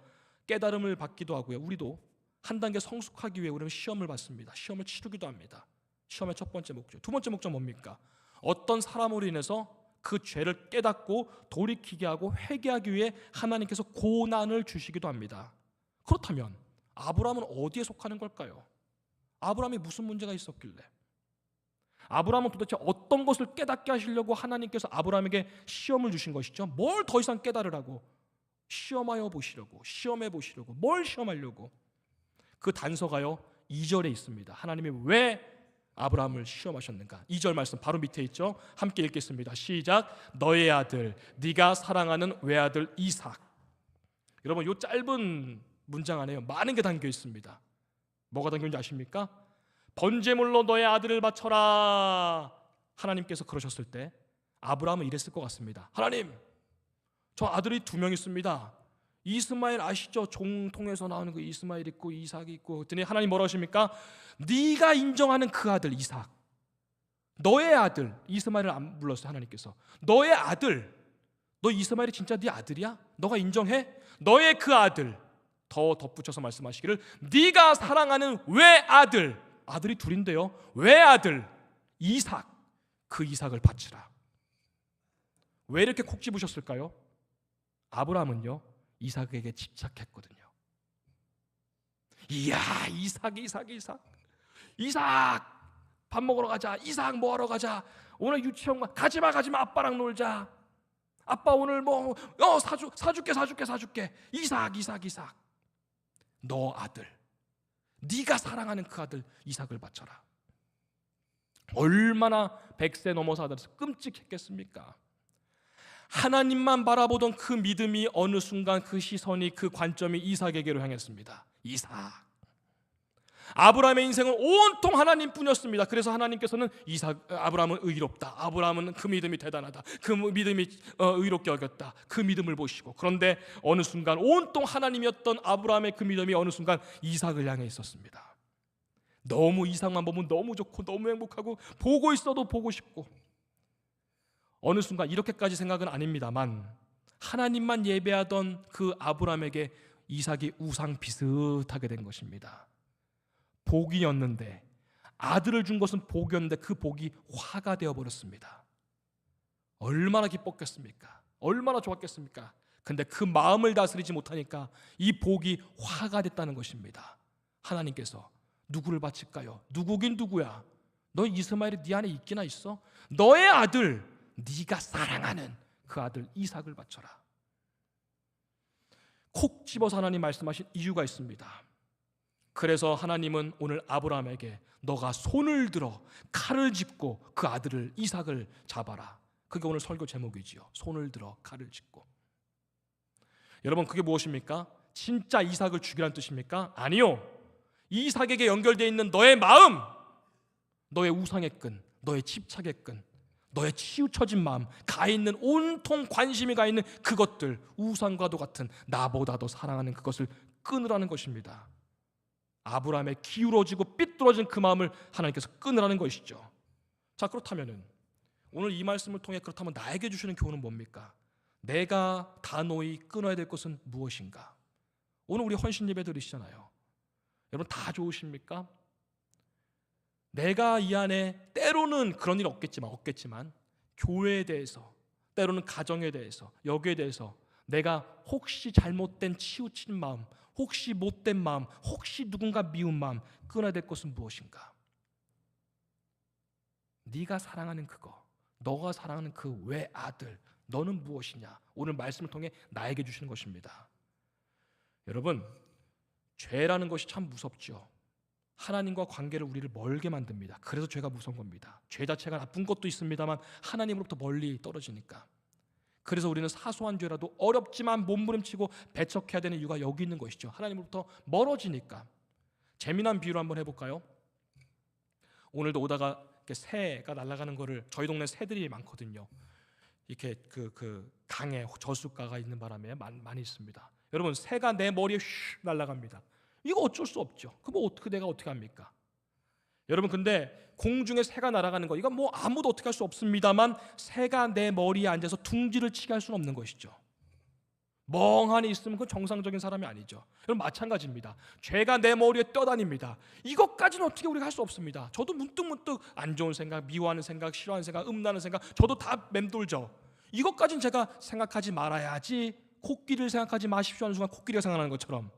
깨달음을 받기도 하고요, 우리도 한 단계 성숙하기 위해 우리는 시험을 받습니다. 시험을 치르기도 합니다. 시험의 첫 번째 목적. 두 번째 목적 뭡니까? 어떤 사람으로 인해서 그 죄를 깨닫고 돌이키게 하고 회개하기 위해 하나님께서 고난을 주시기도 합니다. 그렇다면 아브라함은 어디에 속하는 걸까요? 아브라함이 무슨 문제가 있었길래? 아브라함은 도대체 어떤 것을 깨닫게 하시려고 하나님께서 아브라함에게 시험을 주신 것이죠? 뭘 더 이상 깨달으라고? 시험하여 보시려고, 시험해 보시려고. 뭘 시험하려고? 그 단서가요 2절에 있습니다. 하나님이 왜 아브라함을 시험하셨는가? 2절 말씀 바로 밑에 있죠. 함께 읽겠습니다. 시작. 너의 아들, 네가 사랑하는 외아들 이삭. 여러분, 이 짧은 문장 안에요 많은 게 담겨 있습니다. 뭐가 담겨 있는지 아십니까? 번제물로 너의 아들을 바쳐라. 하나님께서 그러셨을 때 아브라함은 이랬을 것 같습니다. 하나님, 저 아들이 2명 있습니다. 이스마엘 아시죠? 종통에서 나오는 그 이스마엘 있고 이삭이 있고. 그랬더니 하나님 뭐라고 하십니까? 네가 인정하는 그 아들 이삭, 너의 아들. 이스마엘을 안 불렀어요. 하나님께서 너의 아들. 너 이스마엘이 진짜 네 아들이야? 너가 인정해? 너의 그 아들. 더 덧붙여서 말씀하시기를 네가 사랑하는 외아들. 아들이 2인데요 외아들 이삭, 그 이삭을 바치라. 왜 이렇게 콕 집으셨을까요? 아브라함은요 이삭에게 집착했거든요. 이야, 이삭 밥 먹으러 가자. 이삭 뭐하러 가자. 오늘 유치원 가지마 아빠랑 놀자. 아빠 오늘 뭐 사줄게. 이삭. 너 아들, 네가 사랑하는 그 아들 이삭을 바쳐라. 얼마나 100세 넘어서 하더라도 끔찍했겠습니까? 하나님만 바라보던 그 믿음이 어느 순간 그 시선이, 그 관점이 이삭에게로 향했습니다. 이삭. 아브라함의 인생은 온통 하나님뿐이었습니다. 그래서 하나님께서는 아브라함은 의롭다, 아브라함은 그 믿음이 대단하다, 그 믿음이 의롭게 여겼다, 그 믿음을 보시고, 그런데 어느 순간 온통 하나님이었던 아브라함의 그 믿음이 어느 순간 이삭을 향해 있었습니다. 너무 이삭만 보면 너무 좋고 너무 행복하고 보고 있어도 보고 싶고, 어느 순간 이렇게까지 생각은 아닙니다만 하나님만 예배하던 그 아브라함에게 이삭이 우상 비슷하게 된 것입니다. 복이었는데, 아들을 준 것은 복이었는데 그 복이 화가 되어버렸습니다. 얼마나 기뻤겠습니까? 얼마나 좋았겠습니까? 근데 그 마음을 다스리지 못하니까 이 복이 화가 됐다는 것입니다. 하나님께서 누구를 바칠까요? 누구긴 누구야? 너 이스마엘이 네 안에 있기나 있어? 너의 아들, 네가 사랑하는 그 아들 이삭을 바쳐라. 콕 집어서 하나님 말씀하신 이유가 있습니다. 그래서 하나님은 오늘 아브라함에게 너가 손을 들어 칼을 짚고 그 아들을 이삭을 잡아라. 그게 오늘 설교 제목이지요. 손을 들어 칼을 짚고. 여러분, 그게 무엇입니까? 진짜 이삭을 죽이라는 뜻입니까? 아니요. 이삭에게 연결되어 있는 너의 마음, 너의 우상의 끈, 너의 집착의 끈, 너의 치우쳐진 마음, 가 있는 온통 관심이 가 있는 그것들, 우상과도 같은 나보다 더 사랑하는 그것을 끊으라는 것입니다. 아브라함의 기울어지고 삐뚤어진 그 마음을 하나님께서 끊으라는 것이죠. 자, 그렇다면은 오늘 이 말씀을 통해 그렇다면 나에게 주시는 교훈은 뭡니까? 내가 단호히 끊어야 될 것은 무엇인가? 오늘 우리 헌신 예배 드리시잖아요. 여러분 다 좋으십니까? 내가 이 안에 때로는 그런 일 없겠지만 교회에 대해서, 때로는 가정에 대해서, 여기에 대해서 내가 혹시 잘못된 치우친 마음, 혹시 못된 마음, 혹시 누군가 미운 마음 끊어야 될 것은 무엇인가? 네가 사랑하는 그거, 너가 사랑하는 그 외아들, 너는 무엇이냐? 오늘 말씀을 통해 나에게 주시는 것입니다. 여러분, 죄라는 것이 참 무섭죠. 하나님과 관계를 우리를 멀게 만듭니다. 그래서 죄가 무서운 겁니다. 죄 자체가 나쁜 것도 있습니다만 하나님으로부터 멀리 떨어지니까. 그래서 우리는 사소한 죄라도 어렵지만 몸부림치고 배척해야 되는 이유가 여기 있는 것이죠. 하나님으로부터 멀어지니까. 재미난 비유를 한번 해볼까요? 오늘도 오다가 이렇게 새가 날아가는 거를, 저희 동네 새들이 많거든요. 이렇게 그 강에 저수가가 있는 바람에 많이 있습니다. 여러분, 새가 내 머리에 휙 날아갑니다. 이거 어쩔 수 없죠. 그거 내가 어떻게 합니까? 여러분, 근데 공중에 새가 날아가는 거, 이건 뭐 아무도 어떻게 할 수 없습니다만 새가 내 머리에 앉아서 둥지를 치게 할 수는 없는 것이죠. 멍하니 있으면 그건 정상적인 사람이 아니죠. 여러분, 마찬가지입니다. 죄가 내 머리에 떠다닙니다. 이것까지는 어떻게 우리가 할 수 없습니다. 저도 문득 안 좋은 생각, 미워하는 생각, 싫어하는 생각, 음나는 생각, 저도 다 맴돌죠. 이것까지는 제가 생각하지 말아야지, 코끼리를 생각하지 마십시오 하는 순간 코끼리가 생각나는 것처럼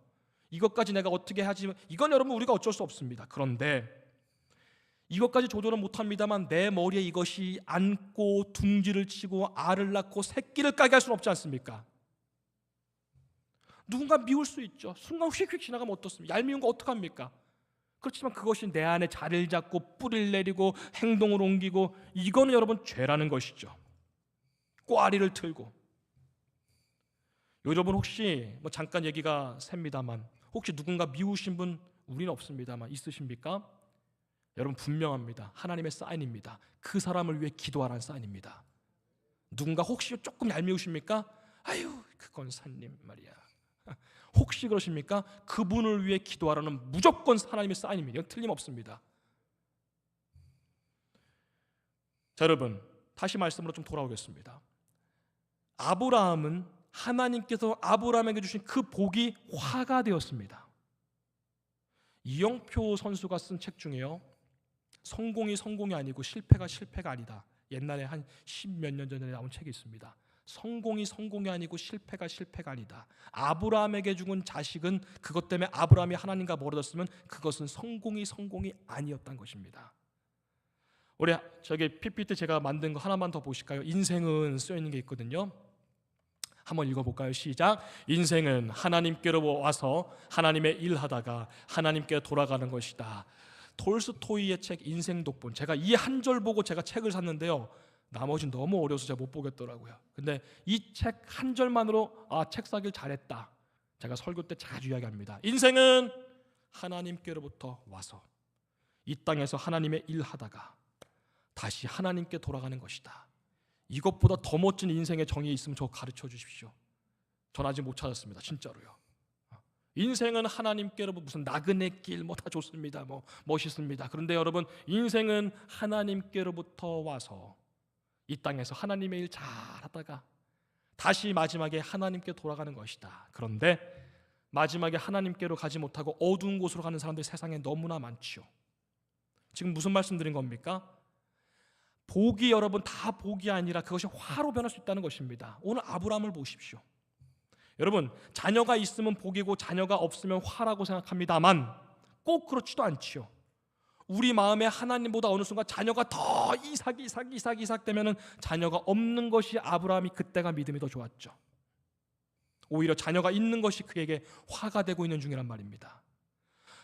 이것까지 내가 어떻게 하지, 이건 여러분 우리가 어쩔 수 없습니다. 그런데 이것까지 조절은 못합니다만 내 머리에 이것이 앉고 둥지를 치고 알을 낳고 새끼를 까게 할 수는 없지 않습니까? 누군가 미울 수 있죠. 순간 휙휙 지나가면 어떻습니까? 얄미운 거 어떡합니까? 그렇지만 그것이 내 안에 자리를 잡고 뿌리를 내리고 행동을 옮기고, 이거는 여러분 죄라는 것이죠. 꽈리를 틀고. 여러분 혹시 잠깐 얘기가 셉니다만 혹시 누군가 미우신 분, 우리는 없습니다만 있으십니까? 여러분 분명합니다. 하나님의 사인입니다. 그 사람을 위해 기도하라는 사인입니다. 누군가 혹시 조금 얄미우십니까? 아유, 그 권사님 말이야. 혹시 그러십니까? 그분을 위해 기도하라는 무조건 하나님의 사인입니다. 이건 틀림없습니다. 자, 여러분 다시 말씀으로 좀 돌아오겠습니다. 아브라함은 하나님께서 아브라함에게 주신 그 복이 화가 되었습니다. 이영표 선수가 쓴 책 중에요, 성공이 아니고 실패가 아니다. 옛날에 한 10몇 년 전에 나온 책이 있습니다. 성공이 아니고 실패가 아니다. 아브라함에게 죽은 자식은 그것 때문에 아브라함이 하나님과 멀어졌으면 그것은 성공이 아니었던 것입니다. 우리 저기 PPT 제가 만든 거 하나만 더 보실까요? 인생은 쓰여있는 게 있거든요. 한번 읽어볼까요? 시작. 인생은 하나님께로 와서 하나님의 일하다가 하나님께 돌아가는 것이다. 톨스토이의 책 인생 독본, 제가 이 한 절 보고 제가 책을 샀는데요, 나머지는 너무 어려워서 제가 못 보겠더라고요. 근데 이 책 한 절만으로 책 사길 잘했다, 제가 설교 때 자주 이야기합니다. 인생은 하나님께로부터 와서 이 땅에서 하나님의 일하다가 다시 하나님께 돌아가는 것이다. 이것보다 더 멋진 인생의 정의 있으면 저 가르쳐 주십시오. 전 아직 못 찾았습니다. 진짜로요. 인생은 하나님께로부터, 무슨 나그네 길 뭐 다 좋습니다. 뭐 멋있습니다. 그런데 여러분, 인생은 하나님께로부터 와서 이 땅에서 하나님의 일 잘하다가 다시 마지막에 하나님께 돌아가는 것이다. 그런데 마지막에 하나님께로 가지 못하고 어두운 곳으로 가는 사람들이 세상에 너무나 많지요. 지금 무슨 말씀드린 겁니까? 복이 여러분 다 복이 아니라 그것이 화로 변할 수 있다는 것입니다. 오늘 아브라함을 보십시오. 여러분, 자녀가 있으면 복이고 자녀가 없으면 화라고 생각합니다만 꼭 그렇지도 않지요. 우리 마음에 하나님보다 어느 순간 자녀가 더 이삭 되면은 자녀가 없는 것이 아브라함이 그때가 믿음이 더 좋았죠. 오히려 자녀가 있는 것이 그에게 화가 되고 있는 중이란 말입니다.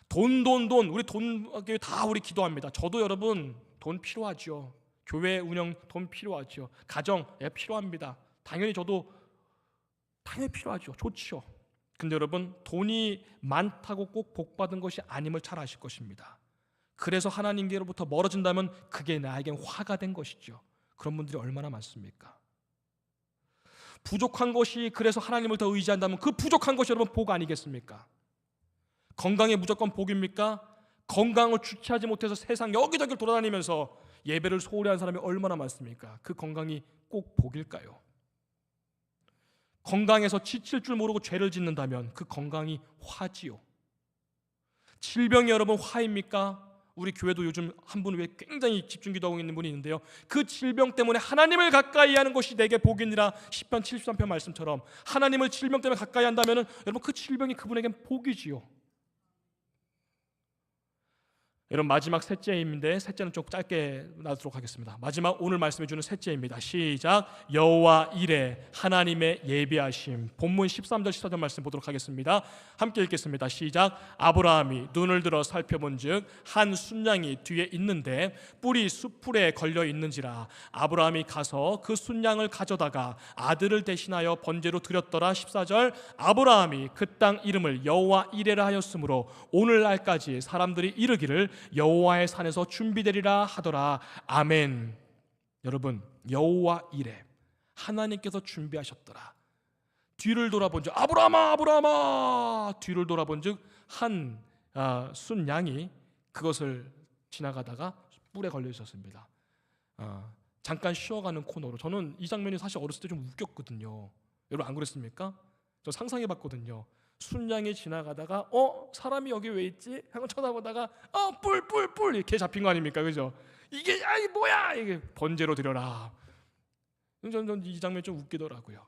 돈 우리 돈 다 우리 기도합니다. 저도 여러분 돈 필요하죠. 교회 운영 돈 필요하죠. 가정 필요합니다. 당연히 저도 당연히 필요하죠. 좋죠. 근데 여러분, 돈이 많다고 꼭 복받은 것이 아님을 잘 아실 것입니다. 그래서 하나님께로부터 멀어진다면 그게 나에겐 화가 된 것이죠. 그런 분들이 얼마나 많습니까? 부족한 것이 그래서 하나님을 더 의지한다면 그 부족한 것이 여러분 복 아니겠습니까? 건강이 무조건 복입니까? 건강을 주체하지 못해서 세상 여기저기 돌아다니면서 예배를 소홀히 한 사람이 얼마나 많습니까? 그 건강이 꼭 복일까요? 건강에서 지칠 줄 모르고 죄를 짓는다면 그 건강이 화지요. 질병이 여러분 화입니까? 우리 교회도 요즘 한 분 외에 굉장히 집중기도하고 있는 분이 있는데요, 그 질병 때문에 하나님을 가까이 하는 것이 내게 복이니라, 시편 73편 말씀처럼 하나님을 질병 때문에 가까이 한다면 여러분 그 질병이 그분에겐 복이지요. 여러분, 마지막 셋째인데, 셋째는 좀 짧게 놔두도록 하겠습니다. 마지막 오늘 말씀해 주는 셋째입니다. 시작. 여호와 이레, 하나님의 예비하심. 본문 13절 14절 말씀 보도록 하겠습니다. 함께 읽겠습니다. 시작. 아브라함이 눈을 들어 살펴본즉 한 순양이 뒤에 있는데 뿔이 숫풀에 걸려 있는지라. 아브라함이 가서 그 순양을 가져다가 아들을 대신하여 번제로 드렸더라. 14절. 아브라함이 그 땅 이름을 여호와 이레라 하였으므로 오늘날까지 사람들이 이르기를 여호와의 산에서 준비되리라 하더라. 아멘. 여러분, 여호와 이레, 하나님께서 준비하셨더라. 뒤를 돌아본즉, 아브라함아 뒤를 돌아본즉 한 순양이 그것을 지나가다가 뿔에 걸려 있었습니다. 잠깐 쉬어가는 코너로, 저는 이 장면이 사실 어렸을 때 좀 웃겼거든요. 여러분 안 그랬습니까? 저 상상해봤거든요. 순양이 지나가다가 사람이 여기 왜 있지? 하고 쳐다보다가 뿔 이렇게 잡힌 거 아닙니까? 그죠? 이게 뭐야? 이게 번제로 드려라. 저는 이 장면이 좀 웃기더라고요.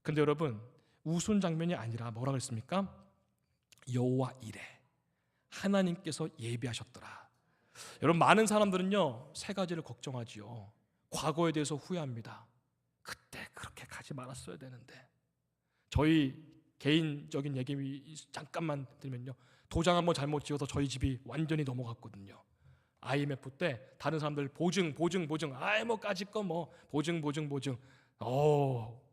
근데 여러분, 웃은 장면이 아니라 뭐라 그랬습니까? 여호와 이레, 하나님께서 예비하셨더라. 여러분, 많은 사람들은요 세 가지를 걱정하지요. 과거에 대해서 후회합니다. 그때 그렇게 가지 말았어야 되는데. 저희 개인적인 얘기 잠깐만 들면요, 도장 한번 잘못 지어서 저희 집이 완전히 넘어갔거든요. IMF 때 다른 사람들 보증 뭐 까짓 거 뭐 보증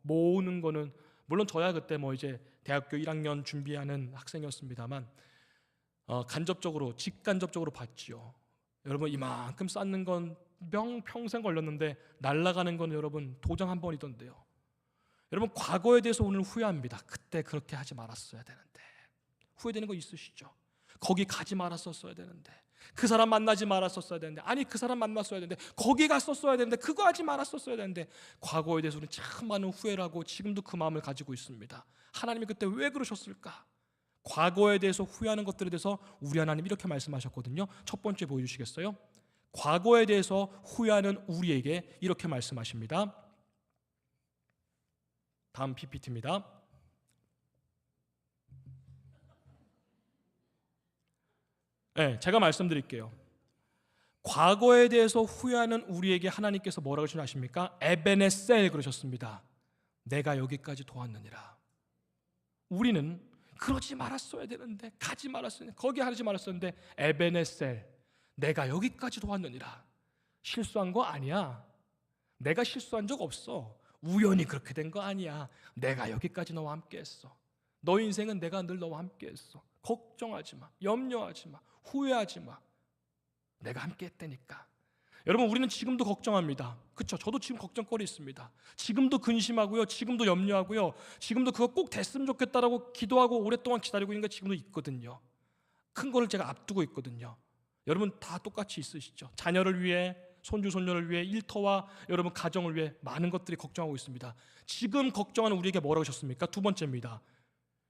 모으는 거는, 물론 저야 그때 뭐 이제 대학교 1학년 준비하는 학생이었습니다만 직간접적으로 봤지요. 여러분, 이만큼 쌓는 건 평생 걸렸는데 날아가는 건 여러분 도장 한 번이던데요. 여러분, 과거에 대해서 오늘 후회합니다. 그때 그렇게 하지 말았어야 되는데. 후회되는 거 있으시죠? 거기 가지 말았었어야 되는데, 그 사람 만나지 말았었어야 되는데, 아니 그 사람 만났어야 되는데, 거기 갔었어야 되는데, 그거 하지 말았었어야 되는데. 과거에 대해서는 참 많은 후회를 하고 지금도 그 마음을 가지고 있습니다. 하나님이 그때 왜 그러셨을까? 과거에 대해서 후회하는 것들에 대해서 우리 하나님 이렇게 말씀하셨거든요. 첫 번째 보여주시겠어요? 과거에 대해서 후회하는 우리에게 이렇게 말씀하십니다. 다음 PPT입니다. 네, 제가 말씀드릴게요. 과거에 대해서 후회하는 우리에게 하나님께서 뭐라고 하시는지 아십니까? 에베네셀 그러셨습니다. 내가 여기까지 도왔느니라. 우리는 그러지 말았어야 되는데, 가지 말았어야 되는데, 거기 하지 말았었는데, 에베네셀, 내가 여기까지도 왔느니라. 실수한 거 아니야. 내가 실수한 적 없어. 우연히 그렇게 된 거 아니야. 내가 여기까지 너와 함께 했어. 너 인생은 내가 늘 너와 함께 했어. 걱정하지 마. 염려하지 마. 후회하지 마. 내가 함께 했다니까. 여러분, 우리는 지금도 걱정합니다. 그렇죠? 저도 지금 걱정거리 있습니다. 지금도 근심하고요. 지금도 염려하고요. 지금도 그거 꼭 됐으면 좋겠다라고 기도하고 오랫동안 기다리고 있는 게 지금도 있거든요. 큰 거를 제가 앞두고 있거든요. 여러분 다 똑같이 있으시죠? 자녀를 위해, 손주 손녀를 위해, 일터와 여러분 가정을 위해 많은 것들이 걱정하고 있습니다. 지금 걱정하는 우리에게 뭐라고 하셨습니까? 두 번째입니다.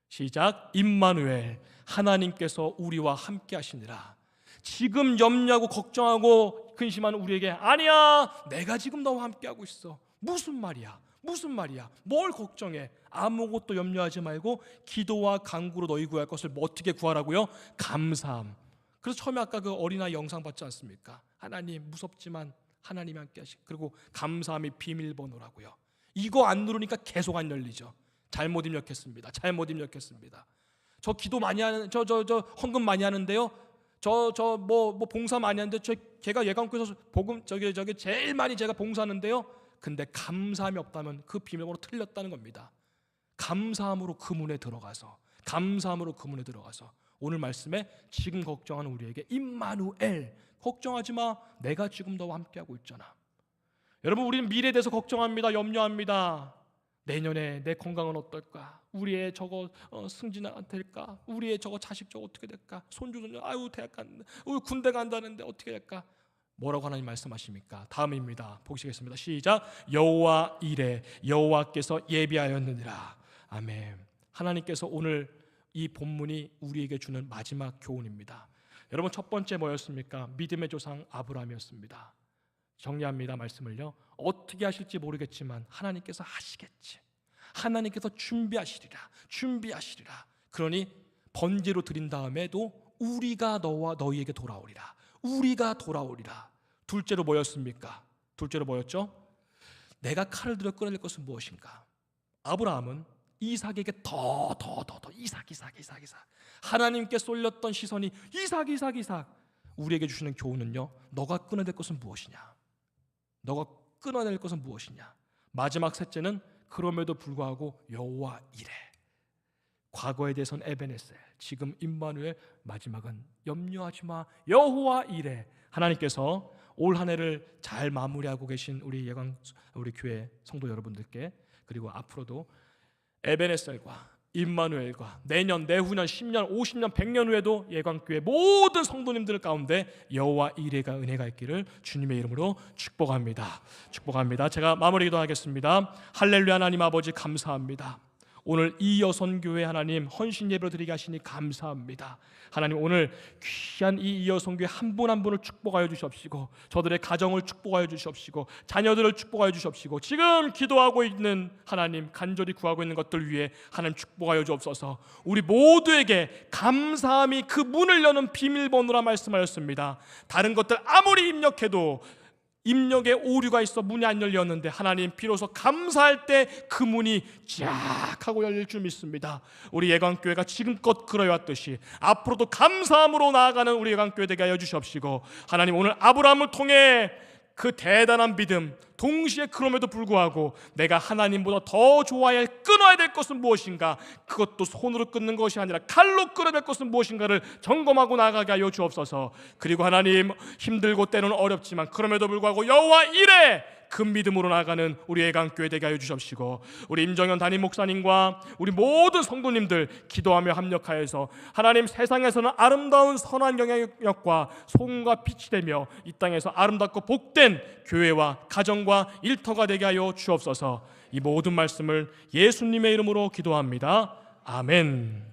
시작. 임마누엘, 하나님께서 우리와 함께 하시니라. 지금 염려하고 걱정하고 근심하는 우리에게 아니야, 내가 지금 너와 함께하고 있어. 무슨 말이야? 무슨 말이야? 뭘 걱정해? 아무것도 염려하지 말고 기도와 간구로 너희 구할 것을 어떻게 구하라고요? 감사함. 그래서 처음에 아까 그 어린아이 영상 봤지 않습니까? 하나님 무섭지만 하나님이 함께 하시. 그리고 감사함이 비밀번호라고요. 이거 안 누르니까 계속 안 열리죠. 잘못 입력했습니다. 잘못 입력했습니다. 저 기도 많이 하는 저 헌금 많이 하는데요. 뭐 봉사 많이 하는데 제가 예강교에서 복음 저기 제일 많이 제가 봉사하는데요. 근데 감사함이 없다면 그 비밀번호 틀렸다는 겁니다. 감사함으로 그 문에 들어가서, 감사함으로 그 문에 들어가서 오늘 말씀에 지금 걱정하는 우리에게 임마누엘, 걱정하지 마, 내가 지금 너와 함께하고 있잖아. 여러분, 우리는 미래에 대해서 걱정합니다. 염려합니다. 내년에 내 건강은 어떨까? 우리의 저거 승진 안 될까? 우리의 저거 자식 저거 어떻게 될까? 손주 손녀 아유 대학 간다, 군대 간다는데 어떻게 될까? 뭐라고 하나님 말씀하십니까? 다음입니다. 보시겠습니다. 시작. 여호와 이레, 여호와께서 예비하였느니라. 아멘. 하나님께서 오늘 이 본문이 우리에게 주는 마지막 교훈입니다. 여러분, 첫 번째 뭐였습니까? 믿음의 조상 아브라함이었습니다. 정리합니다. 말씀을요. 어떻게 하실지 모르겠지만 하나님께서 하시겠지. 하나님께서 준비하시리라. 그러니 번제로 드린 다음에도 우리가 너와 너희에게 돌아오리라. 우리가 돌아오리라. 둘째로 뭐였습니까? 둘째로 뭐였죠? 내가 칼을 들어 끊어낼 것은 무엇인가? 아브라함은 이삭에게 더 이삭. 하나님께 쏠렸던 시선이 이삭. 우리에게 주시는 교훈은요. 너가 끊어낼 것은 무엇이냐? 너가 끊어낼 것은 무엇이냐? 마지막 셋째는 그럼에도 불구하고 여호와 이레. 과거에 대해서는 에베네셀, 지금 임마누엘, 마지막은 염려하지 마, 여호와 이레. 하나님께서 올 한 해를 잘 마무리하고 계신 우리 교회 성도 여러분들께, 그리고 앞으로도 에베네셀과 임마누엘과 내년, 내후년, 10년, 50년, 100년 후에도 예강교회 모든 성도님들 가운데 여호와 이레가 은혜가 있기를 주님의 이름으로 축복합니다. 제가 마무리 기도하겠습니다. 할렐루야. 하나님 아버지 감사합니다. 오늘 이 여선교회 하나님 헌신 예배로 드리게 하시니 감사합니다. 하나님, 오늘 귀한 이 여선교회 한 분 한 분을 축복하여 주시옵시고, 저들의 가정을 축복하여 주시옵시고, 자녀들을 축복하여 주시옵시고, 지금 기도하고 있는 하나님, 간절히 구하고 있는 것들 위해 하나님 축복하여 주옵소서. 우리 모두에게 감사함이 그 문을 여는 비밀번호라 말씀하셨습니다. 다른 것들 아무리 입력해도 입력에 오류가 있어 문이 안 열렸는데 하나님, 비로소 감사할 때 그 문이 쫙 하고 열릴 줄 믿습니다. 우리 예강교회가 지금껏 그러해왔듯이 앞으로도 감사함으로 나아가는 우리 예강교회 되게 하여 주시옵시고, 하나님, 오늘 아브라함을 통해 그 대단한 믿음, 동시에 그럼에도 불구하고 내가 하나님보다 더 좋아야 할, 끊어야 될 것은 무엇인가, 그것도 손으로 끊는 것이 아니라 칼로 끊어야 될 것은 무엇인가를 점검하고 나가게 하여 주옵소서. 그리고 하나님, 힘들고 때로는 어렵지만 그럼에도 불구하고 여호와 이레, 그 믿음으로 나아가는 우리 예강교회 되게 하여 주십시고, 우리 임정현 담임 목사님과 우리 모든 성도님들 기도하며 합력하여서 하나님, 세상에서는 아름다운 선한 영향력과 소금과 빛이 되며 이 땅에서 아름답고 복된 교회와 가정과 일터가 되게 하여 주옵소서. 이 모든 말씀을 예수님의 이름으로 기도합니다. 아멘.